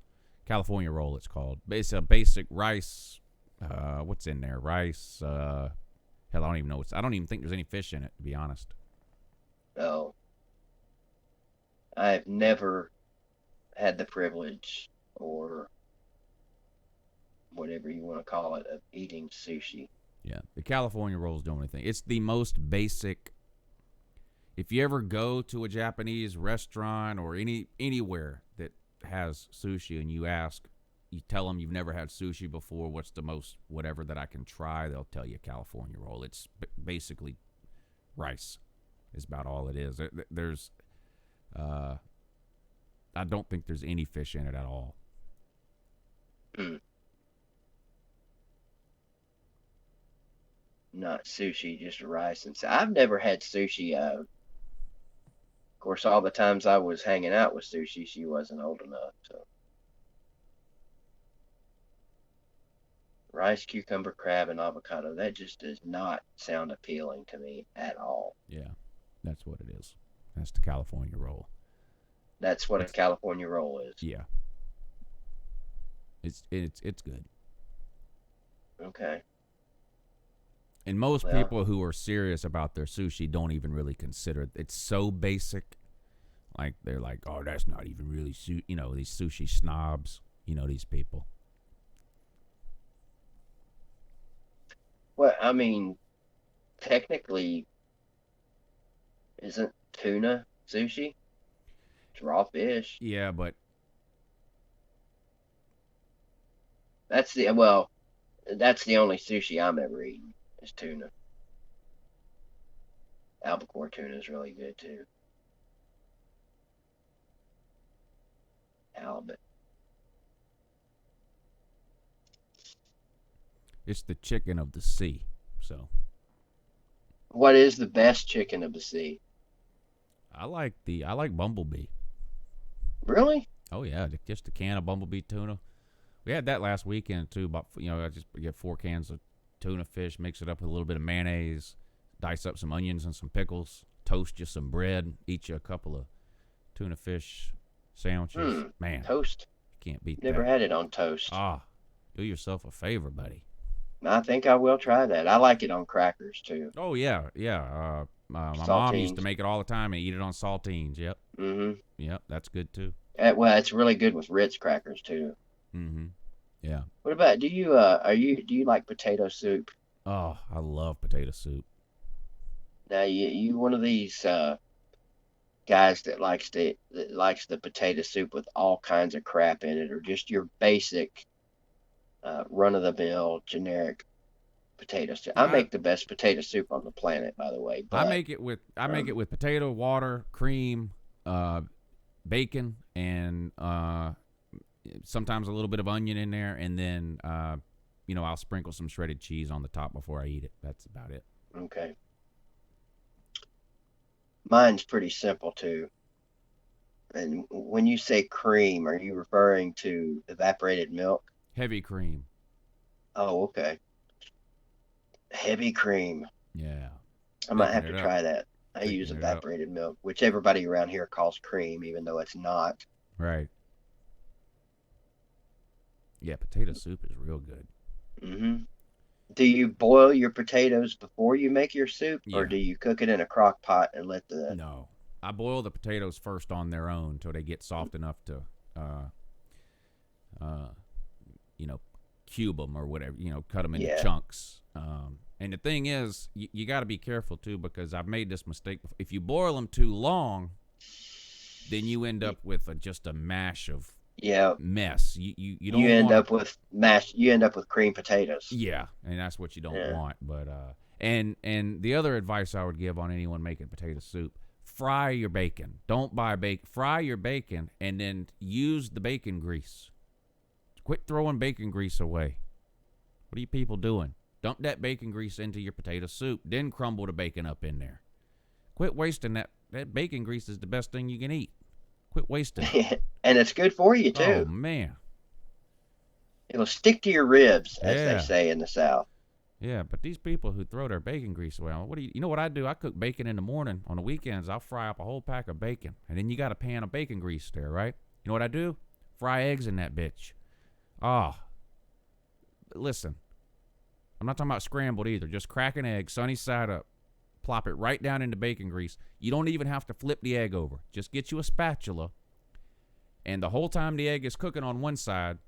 California roll, it's called. It's a basic rice. What's in there? Rice. Hell, I don't even know. I don't even think there's any fish in it, to be honest. No. I've never had the privilege or whatever you want to call it of eating sushi. Yeah, the California roll is the only thing. It's the most basic. If you ever go to a Japanese restaurant or anywhere that has sushi and you tell them you've never had sushi before, what's the most whatever that I can try, they'll tell you California roll. It's basically rice. Is about all it is. There's, I don't think there's any fish in it at all. Not sushi, just rice and I've never had sushi. Of course, all the times I was hanging out with sushi, she wasn't old enough. So rice, cucumber, crab, and avocado. That just does not sound appealing to me at all. Yeah. That's what it is. That's the California roll. That's what a California roll is. Yeah. It's good. Okay. And most people who are serious about their sushi don't even really consider it. It's so basic. Like they're like, oh, that's not even really sushi. You know, these sushi snobs. You know, these people. Well, I mean, technically, isn't tuna sushi? It's raw fish. Yeah, but that's the only sushi I'm ever eating is tuna. Albacore tuna is really good too. Halibut. it's the chicken of the sea. So What is the best chicken of the sea? I like Bumblebee. Really? Oh yeah, just a can of Bumblebee tuna. We had that last weekend too. About I just get 4 cans of tuna fish, mix it up with a little bit of mayonnaise, dice up some onions and some pickles, toast you some bread, eat you a couple of tuna fish sandwiches. Man, Toast. you can't beat Never that. had it on toast. Do yourself a favor, buddy. I think I will try that. I like it on crackers too. Oh yeah. My mom used to make it all the time and eat it on saltines. Yep. Mm-hmm. Yep, that's good too. Well, it's really good with Ritz crackers too. Mm-hmm. Yeah. What about do you like potato soup? Oh, I love potato soup. Now you one of these guys that likes the potato soup with all kinds of crap in it, or just your basic run of the mill generic potato soup? I make the best potato soup on the planet, by the way. But, I make it with potato, water, cream, bacon, and sometimes a little bit of onion in there, and then I'll sprinkle some shredded cheese on the top before I eat it. That's about it. Okay. Mine's pretty simple too. And when you say cream, are you referring to evaporated milk? Heavy cream. Oh, okay. Heavy cream. Yeah. I might have to try that. I use evaporated milk, which everybody around here calls cream, even though it's not. Right. Yeah, potato soup is real good. Hmm. Do you boil your potatoes before you make your soup, or Yeah. do you cook it in a crock pot and let the? No. I boil the potatoes first on their own until they get soft enough to, uh, uh, you know, cube them or whatever, cut them into Yeah. chunks. And the thing is, you got to be careful too, because I've made this mistake. If you boil them too long, then you end up with just a mash of Yeah. mess. You You don't end want up to. with mash. You end up with cream potatoes. Yeah, and that's what you don't Yeah. want. But and the other advice I would give on anyone making potato soup: fry your bacon. Don't buy bacon. Fry your bacon, and then use the bacon grease. Quit throwing bacon grease away. What are you people doing? Dump that bacon grease into your potato soup, then crumble the bacon up in there. Quit wasting that. That bacon grease is the best thing you can eat. Quit wasting it. And it's good for you Oh too. man. It'll stick to your ribs, as they Yeah. say in the South. Yeah, but these people who throw their bacon grease away, what do you know what I do? I cook bacon in the morning. On the weekends, I'll fry up a whole pack of bacon. And then you got a pan of bacon grease there, right? You know what I do? Fry eggs in that bitch. Ah. Listen. I'm not talking about scrambled either. Just crack an egg, sunny side up. Plop it right down into bacon grease. You don't even have to flip the egg over. Just get you a spatula. And the whole time the egg is cooking on one side,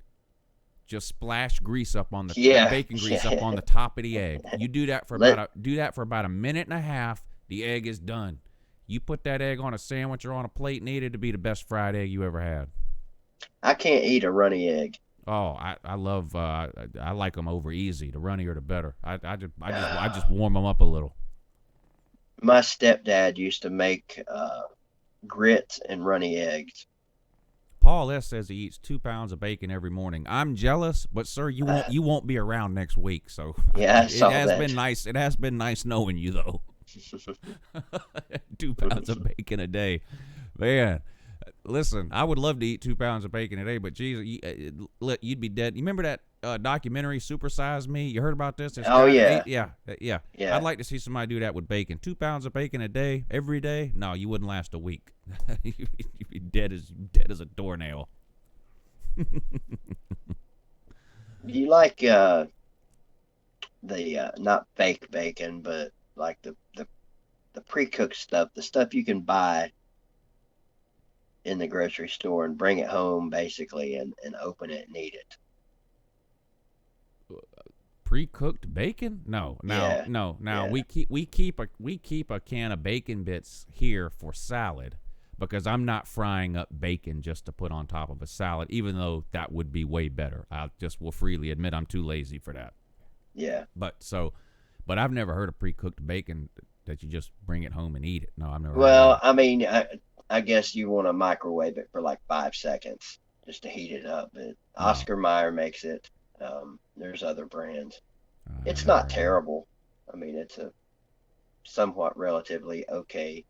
just splash grease up on the Yeah. bacon grease Yeah. up on the top of the egg. You do that for Let- about a minute and a half. The egg is done. You put that egg on a sandwich or on a plate, and eat it to be the best fried egg you ever had. I can't eat a runny egg. Oh, I love I like them over easy. The runnier the better. I just warm them up a little. My stepdad used to make grits and runny eggs. Paul S says he eats 2 pounds of bacon every morning. I'm jealous, but sir, you won't be around next week. So Yeah, I it saw has that. been nice. It has been nice knowing you though. 2 pounds of bacon a day, man. Listen, I would love to eat 2 pounds of bacon a day, but Jesus, you'd be dead. You remember that documentary, Super Size Me? You heard about this? This Oh, guy yeah. that yeah. Yeah. I'd like to see somebody do that with bacon. 2 pounds of bacon a day, every day? No, you wouldn't last a week. You'd be dead as a doornail. You like the not fake bacon, but like the pre-cooked stuff, the stuff you can buy in the grocery store and bring it home basically and open it and eat it. Pre-cooked bacon? No. Yeah. We keep a can of bacon bits here for salad, because I'm not frying up bacon just to put on top of a salad, even though that would be way better. I just will freely admit I'm too lazy for that. Yeah. But I've never heard of pre-cooked bacon that you just bring it home and eat it. No, I've never. Well, I mean, I guess you want to microwave it for like 5 seconds just to heat it up. But Oscar Mayer makes it. There's other brands. It's not terrible. I mean, it's a somewhat relatively okay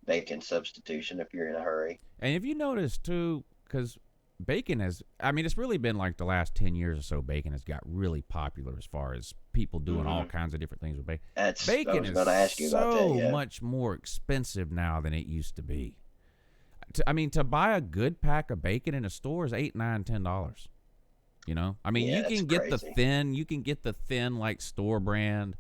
bacon substitution if you're in a hurry. And if you notice too, because bacon it's really been like the last 10 years or so, bacon has got really popular as far as people doing all kinds of different things with bacon. I Bacon was is going to ask you about that. so Yeah. much more expensive now than it used to be. To buy a good pack of bacon in a store is $8, $9, $10. You know, Yeah, you can that's get crazy. you can get the thin like store brand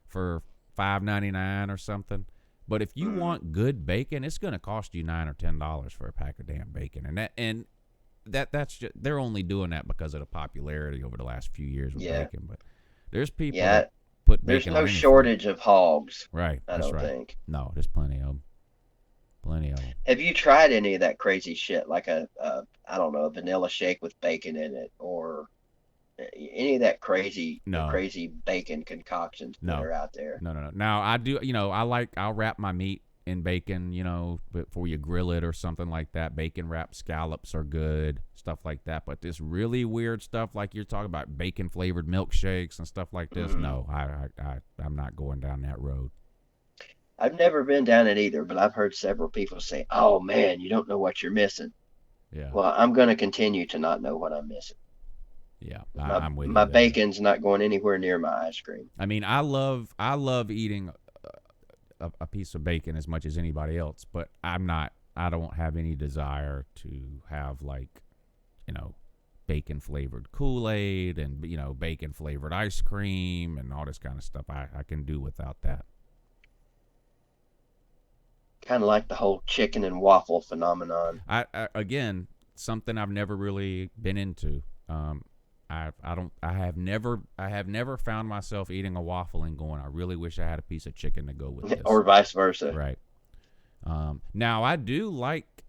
for $5.99 or something. But if you want good bacon, it's going to cost you $9 or $10 for a pack of damn bacon. And that's just, they're only doing that because of the popularity over the last few years with bacon. But there's people that put There's bacon no on anything. shortage of hogs. Right. I That's don't right. think. No, there's plenty of them. Plenty of them. Have you tried any of that crazy shit, like a a vanilla shake with bacon in it, or any of that crazy No. crazy bacon concoctions that No. are out there? No. Now I do, I'll wrap my meat in bacon, before you grill it or something like that. Bacon wrapped scallops are good, stuff like that. But this really weird stuff, like you're talking about bacon flavored milkshakes and stuff like this, no, I'm not going down that road. I've never been down it either, but I've heard several people say, "Oh man, you don't know what you're missing." Yeah. Well, I'm going to continue to not know what I'm missing. Yeah, My, I'm with you my there. bacon's not going anywhere near my ice cream. I mean, I love eating a piece of bacon as much as anybody else, but I don't have any desire to have bacon flavored Kool-Aid and, bacon flavored ice cream and all this kind of stuff. I can do without that. Kind of like the whole chicken and waffle phenomenon. I again, something I've never really been into. I have never found myself eating a waffle and going, I really wish I had a piece of chicken to go with this. Or vice versa. Right. Now I do like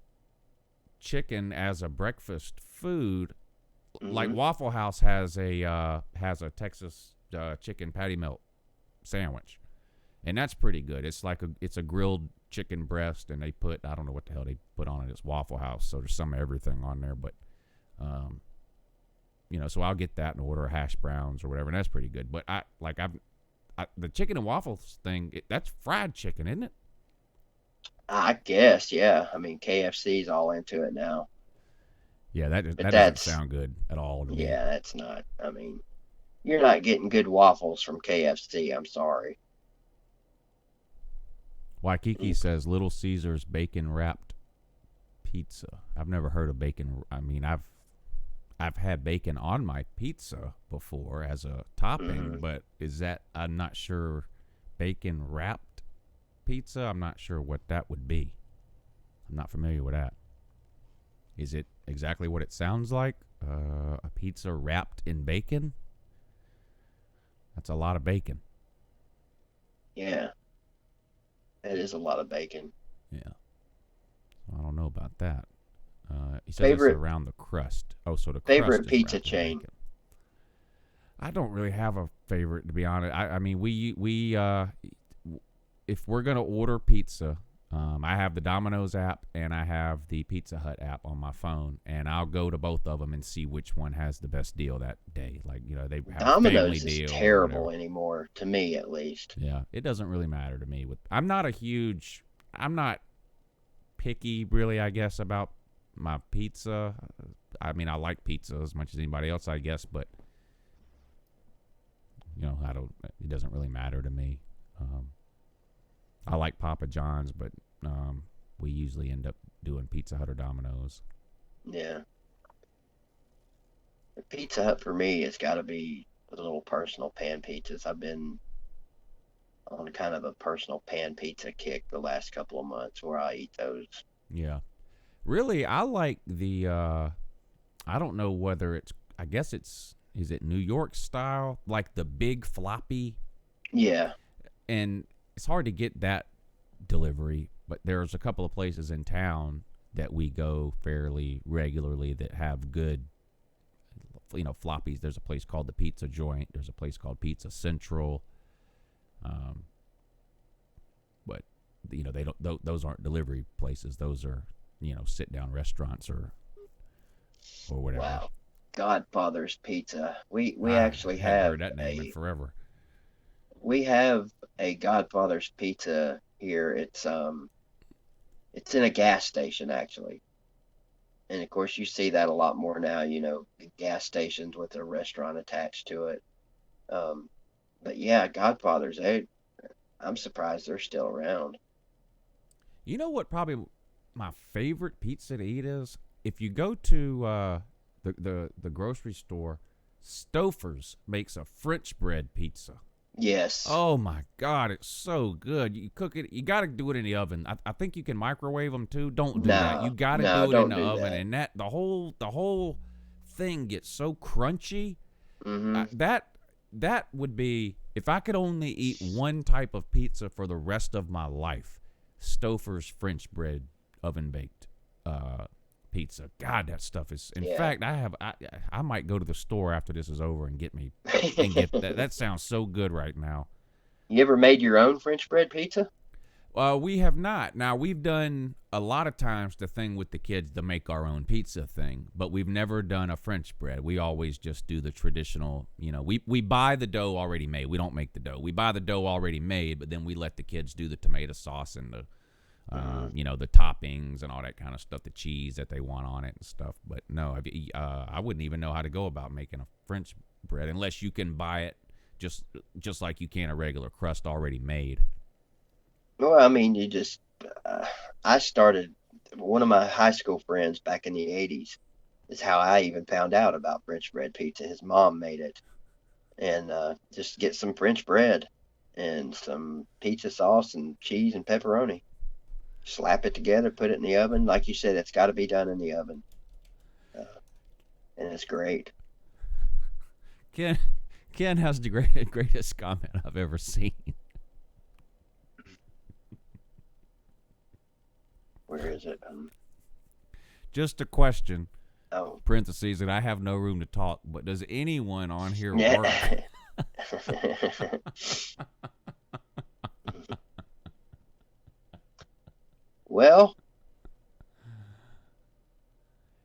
chicken as a breakfast food. Mm-hmm. Like Waffle House has a Texas chicken patty melt sandwich, and that's pretty good. It's like it's a grilled chicken breast, and they put, I don't know what the hell they put on it. It's Waffle House, so there's some of everything on there. But so I'll get that and order hash browns or whatever, and that's pretty good. But the chicken and waffles thing, that's fried chicken, isn't it? I guess, yeah. I mean, KFC's all into it now. Yeah, that doesn't sound good at all to me. Yeah, that's not. I mean, you're not getting good waffles from KFC. I'm sorry. Waikiki says Little Caesars bacon wrapped pizza. I've never heard of bacon. I mean, I've had bacon on my pizza before as a topping, but is that, I'm not sure, bacon wrapped pizza? I'm not sure what that would be. I'm not familiar with that. Is it exactly what it sounds like? A pizza wrapped in bacon? That's a lot of bacon. Yeah. That is a lot of bacon. Yeah. I don't know about that. He says it's around the crust. Oh, so the favorite crust pizza chain. I don't really have a favorite, to be honest. I mean, we if we're gonna order pizza, I have the Domino's app and I have the Pizza Hut app on my phone, and I'll go to both of them and see which one has the best deal that day. Like, they have Domino's a family deal. is terrible anymore, to me at least. Yeah, it doesn't really matter to me. I'm not picky, really, I guess, about my pizza. I mean, I like pizza as much as anybody else, I guess, but it doesn't really matter to me. I like Papa John's, but we usually end up doing Pizza Hut or Domino's. Yeah. The Pizza Hut for me has got to be the little personal pan pizzas. I've been on kind of a personal pan pizza kick the last couple of months where I eat those. Yeah. Really, I like the, I don't know whether I guess is it New York style? Like the big floppy? Yeah. And it's hard to get that delivery, but there's a couple of places in town that we go fairly regularly that have good, floppies. There's a place called the Pizza Joint. There's a place called Pizza Central. But they don't. Those aren't delivery places. Those are sit down restaurants or whatever. Wow. Godfather's Pizza. We actually have heard that name in forever. We have a Godfather's Pizza here. It's in a gas station actually, and of course you see that a lot more now. Gas stations with a restaurant attached to it. But yeah, Godfather's. I'm surprised they're still around. You know what? Probably my favorite pizza to eat is if you go to the grocery store. Stouffer's makes a French bread pizza. Yes. Oh my God, it's so good. You cook it. You got to do it in the oven. I think you can microwave them too. Don't do that. You got to do it in the oven, and the whole thing gets so crunchy. Mm-hmm. That would be, if I could only eat one type of pizza for the rest of my life, Stouffer's French bread oven baked pizza. God, that stuff is. In fact, I might go to the store after this is over and get that. That sounds so good right now. You ever made your own French bread pizza? We have not. Now, we've done a lot of times the thing with the kids to make our own pizza thing, but we've never done a French bread. We always just do the traditional, we buy the dough already made. We don't make the dough. We buy the dough already made, but then we let the kids do the tomato sauce and the the toppings and all that kind of stuff, the cheese that they want on it and stuff. But no, I wouldn't even know how to go about making a French bread unless you can buy it just like you can a regular crust already made. Well, I mean, you just, I started, one of my high school friends back in the 80s, is how I even found out about French bread pizza. His mom made it, and just get some French bread and some pizza sauce and cheese and pepperoni. Slap it together, put it in the oven. Like you said, it's got to be done in the oven, and it's great. Ken has the greatest comment I've ever seen. Where is it? Just a question. Oh, Parentheses, and I have no room to talk, but does anyone on here yeah. work? Well,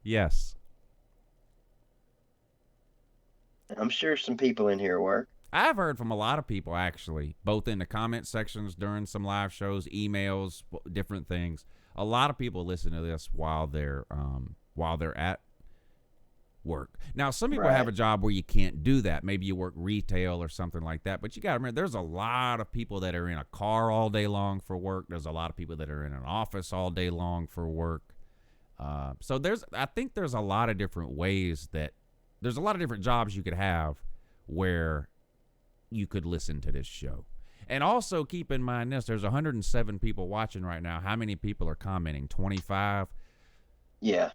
Yes. I'm sure some people in here work. I've heard from a lot of people, actually, both in the comment sections during some live shows, emails, different things. A lot of people listen to this while they're at work. Now, some people Right. have a job where you can't do that. Maybe you work retail or something like that. But you got to remember, there's a lot of people that are in a car all day long for work. There's a lot of people that are in an office all day long for work. So I think there's a lot of different ways there's a lot of different jobs you could have where you could listen to this show. And also keep in mind this, there's 107 people watching right now. How many people are commenting? 25? Yeah.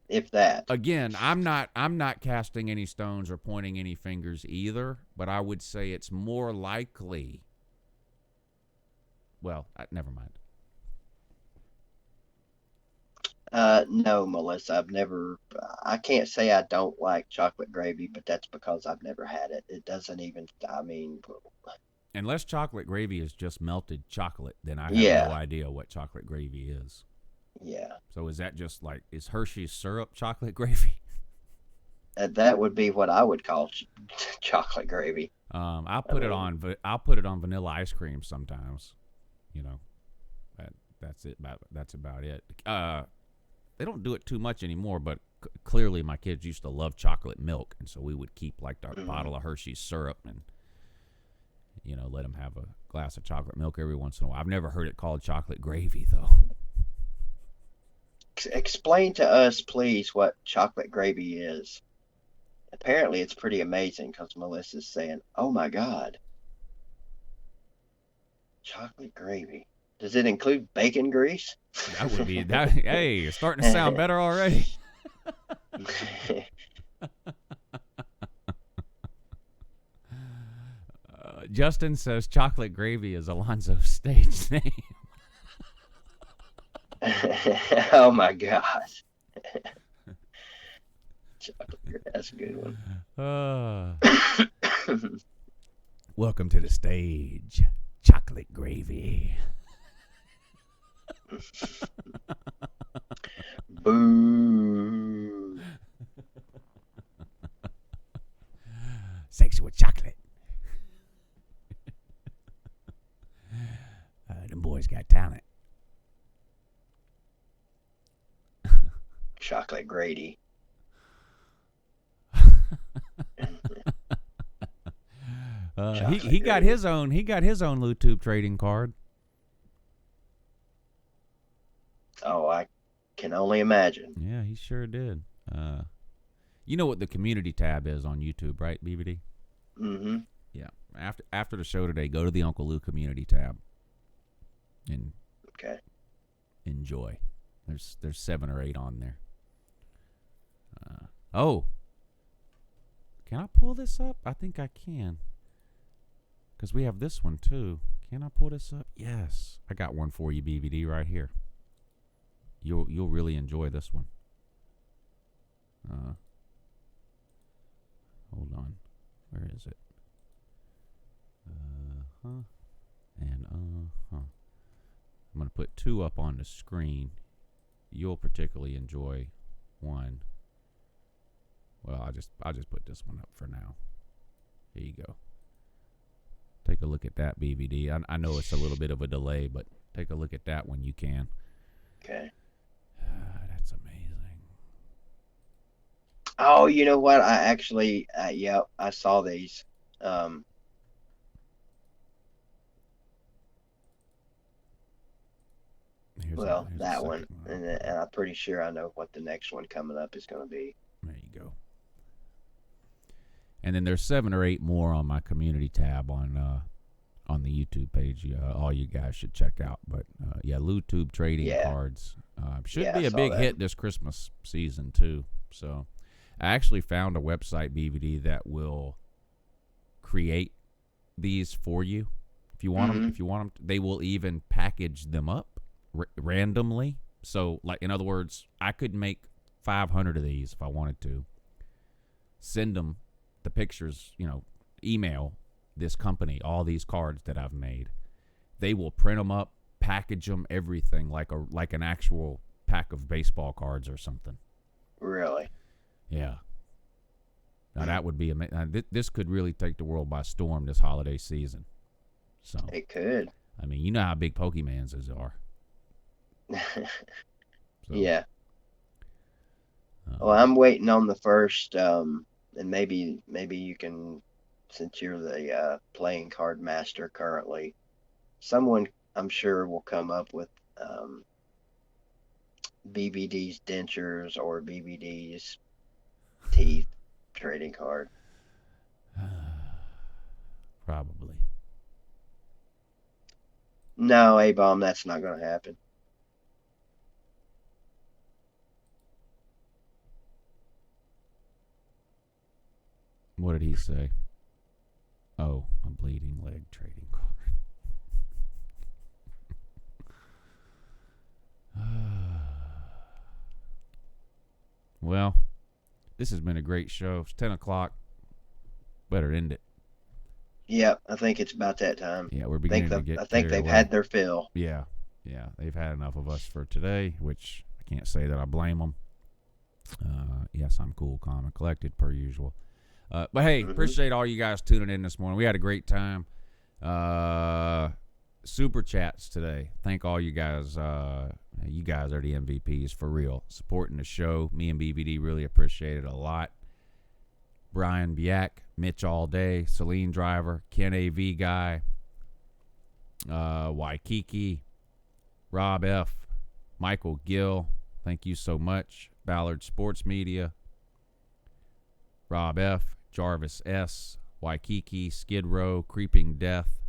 If that. Again, I'm not casting any stones or pointing any fingers either, but I would say it's more likely. Well, never mind. No, Melissa, I can't say I don't like chocolate gravy, but that's because I've never had it. It doesn't even, Unless chocolate gravy is just melted chocolate, then I have Yeah. no idea what chocolate gravy is. yeah. So is that just like, is Hershey's syrup chocolate gravy? That would be what I would call chocolate gravy. I'll put it on vanilla ice cream sometimes. You know, that's it. That's about it. They don't do it too much anymore, but clearly my kids used to love chocolate milk, and so we would keep like our bottle of Hershey's syrup and let them have a glass of chocolate milk every once in a while. I've never heard it called chocolate gravy though. Explain to us, please, what chocolate gravy is. Apparently, it's pretty amazing because Melissa's saying, "Oh my God, chocolate gravy. Does it include bacon grease?" That would be that. Hey, it's starting to sound better already. Justin says chocolate gravy is Alonzo's stage name. Oh my gosh. Chocolate, that's a good one. Welcome to the stage, chocolate gravy. Boo. Sexual chocolate. Them boys got talent. Chocolate Grady. He got his own YouTube trading card. Oh, I can only imagine. Yeah, he sure did. You know what the community tab is on YouTube, right, BBD? Mm-hmm. Yeah. After the show today, go to the UNCLELOU community tab and enjoy. There's 7 or 8 on there. Can I pull this up? I think I can. Because we have this one too. Can I pull this up? Yes. I got one for you, BVD, right here. You'll really enjoy this one. Hold on. Where is it? And I'm going to put 2 up on the screen. You'll particularly enjoy one. Well, I'll just put this one up for now. Here you go. Take a look at that, BVD. I know it's a little bit of a delay, but take a look at that when you can. Okay. That's amazing. Oh, you know what? I actually, I saw these. Here's Well, the that second one, and I'm pretty sure I know what the next one coming up is going to be. There you go. And then there's 7 or 8 more on my community tab on the YouTube page. All you guys should check out. But yeah, LouTube trading cards should be a big hit this Christmas season too. So I actually found a website, BVD, that will create these for you if you want them. If you want them, they will even package them up randomly. So, like, in other words, I could make 500 of these if I wanted to. Send them the pictures, email this company all these cards that I've made. They will print them up, package them, everything like an actual pack of baseball cards or something. Really? Yeah. Now that would be amazing. This could really take the world by storm this holiday season. So it could. I mean, you know how big Pokemans are. Yeah. Well, I'm waiting on the first, and maybe you can, since you're the playing card master currently, someone I'm sure will come up with BBD's dentures or BBD's teeth trading card. Probably. No, A-Bomb, that's not going to happen. What did he say? Oh, a bleeding leg trading card. Well, this has been a great show. It's 10 o'clock. Better end it. Yep, I think it's about that time. Yeah, we're beginning to get I think they've away. had their fill. Yeah, they've had enough of us for today, which I can't say that I blame them. Yes, I'm cool, calm, and collected per usual. But hey, appreciate all you guys tuning in this morning. We had a great time. Super chats today. Thank all you guys. You guys are the MVPs for real. Supporting the show. Me and BVD really appreciate it a lot. Brian Biak, Mitch All Day, Celine Driver, Ken AV Guy, Waikiki, Rob F, Michael Gill. Thank you so much. Ballard Sports Media, Rob F, Jarvis S, Waikiki, Skid Row, Creeping Death.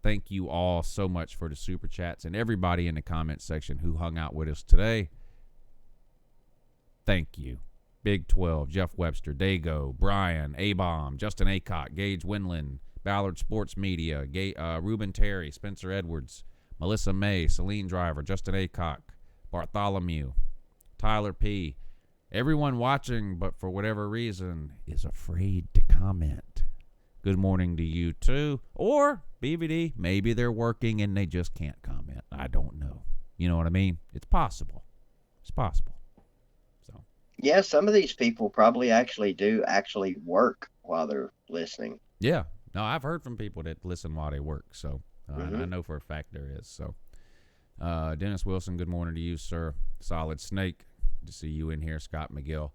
Thank you all so much for the super chats and everybody in the comment section who hung out with us today. Thank you. Big 12, Jeff Webster, Dago, Brian, A-Bomb, Justin Acock, Gage Winland, Ballard Sports Media, Ruben Terry, Spencer Edwards, Melissa May, Celine Driver, Justin Acock, Bartholomew, Tyler P. Everyone watching, but for whatever reason, is afraid to comment. Good morning to you, too. Or, BVD, maybe they're working and they just can't comment. I don't know. You know what I mean? It's possible. It's possible. So. Yeah, some of these people probably do work while they're listening. Yeah. No, I've heard from people that listen while they work. So, I know for a fact there is. So, Dennis Wilson, good morning to you, sir. Solid Snake. Good to see you in here, Scott McGill.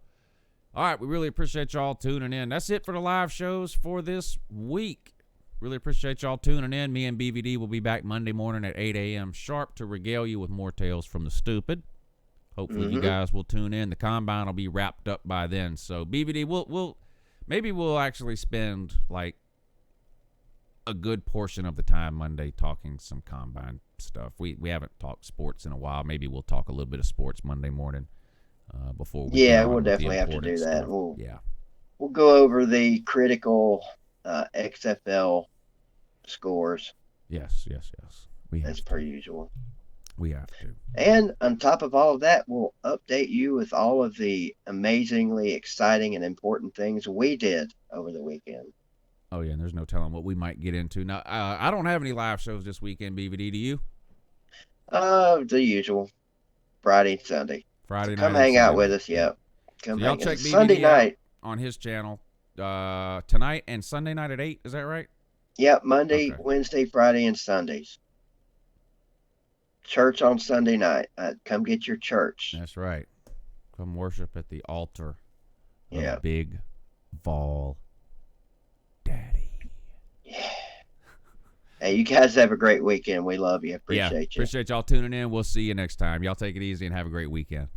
All right, we really appreciate y'all tuning in. That's it for the live shows for this week. Really appreciate y'all tuning in. Me and BVD will be back Monday morning at 8 a.m. sharp to regale you with more tales from the stupid. Hopefully you guys will tune in. The combine will be wrapped up by then. So BVD, we'll actually spend like a good portion of the time Monday talking some combine stuff. We haven't talked sports in a while. Maybe we'll talk a little bit of sports Monday morning. Before we we'll definitely have to do that. Stuff. We'll go over the critical XFL scores. Yes. As per usual. We have to. And on top of all of that, we'll update you with all of the amazingly exciting and important things we did over the weekend. Oh yeah, and there's no telling what we might get into. Now, I don't have any live shows this weekend, BVD. Do you? The usual. Friday, Sunday. Friday night. Come hang out with us, yeah. Come y'all check BVD Sunday night on his channel tonight and Sunday night at 8. Is that right? Yep, Monday, Wednesday, Friday, and Sundays. Church on Sunday night. Come get your church. That's right. Come worship at the altar of Big Vol Daddy. Yeah. Hey, you guys have a great weekend. We love you. Yeah, Appreciate you. appreciate y'all tuning in. We'll see you next time. Y'all take it easy and have a great weekend.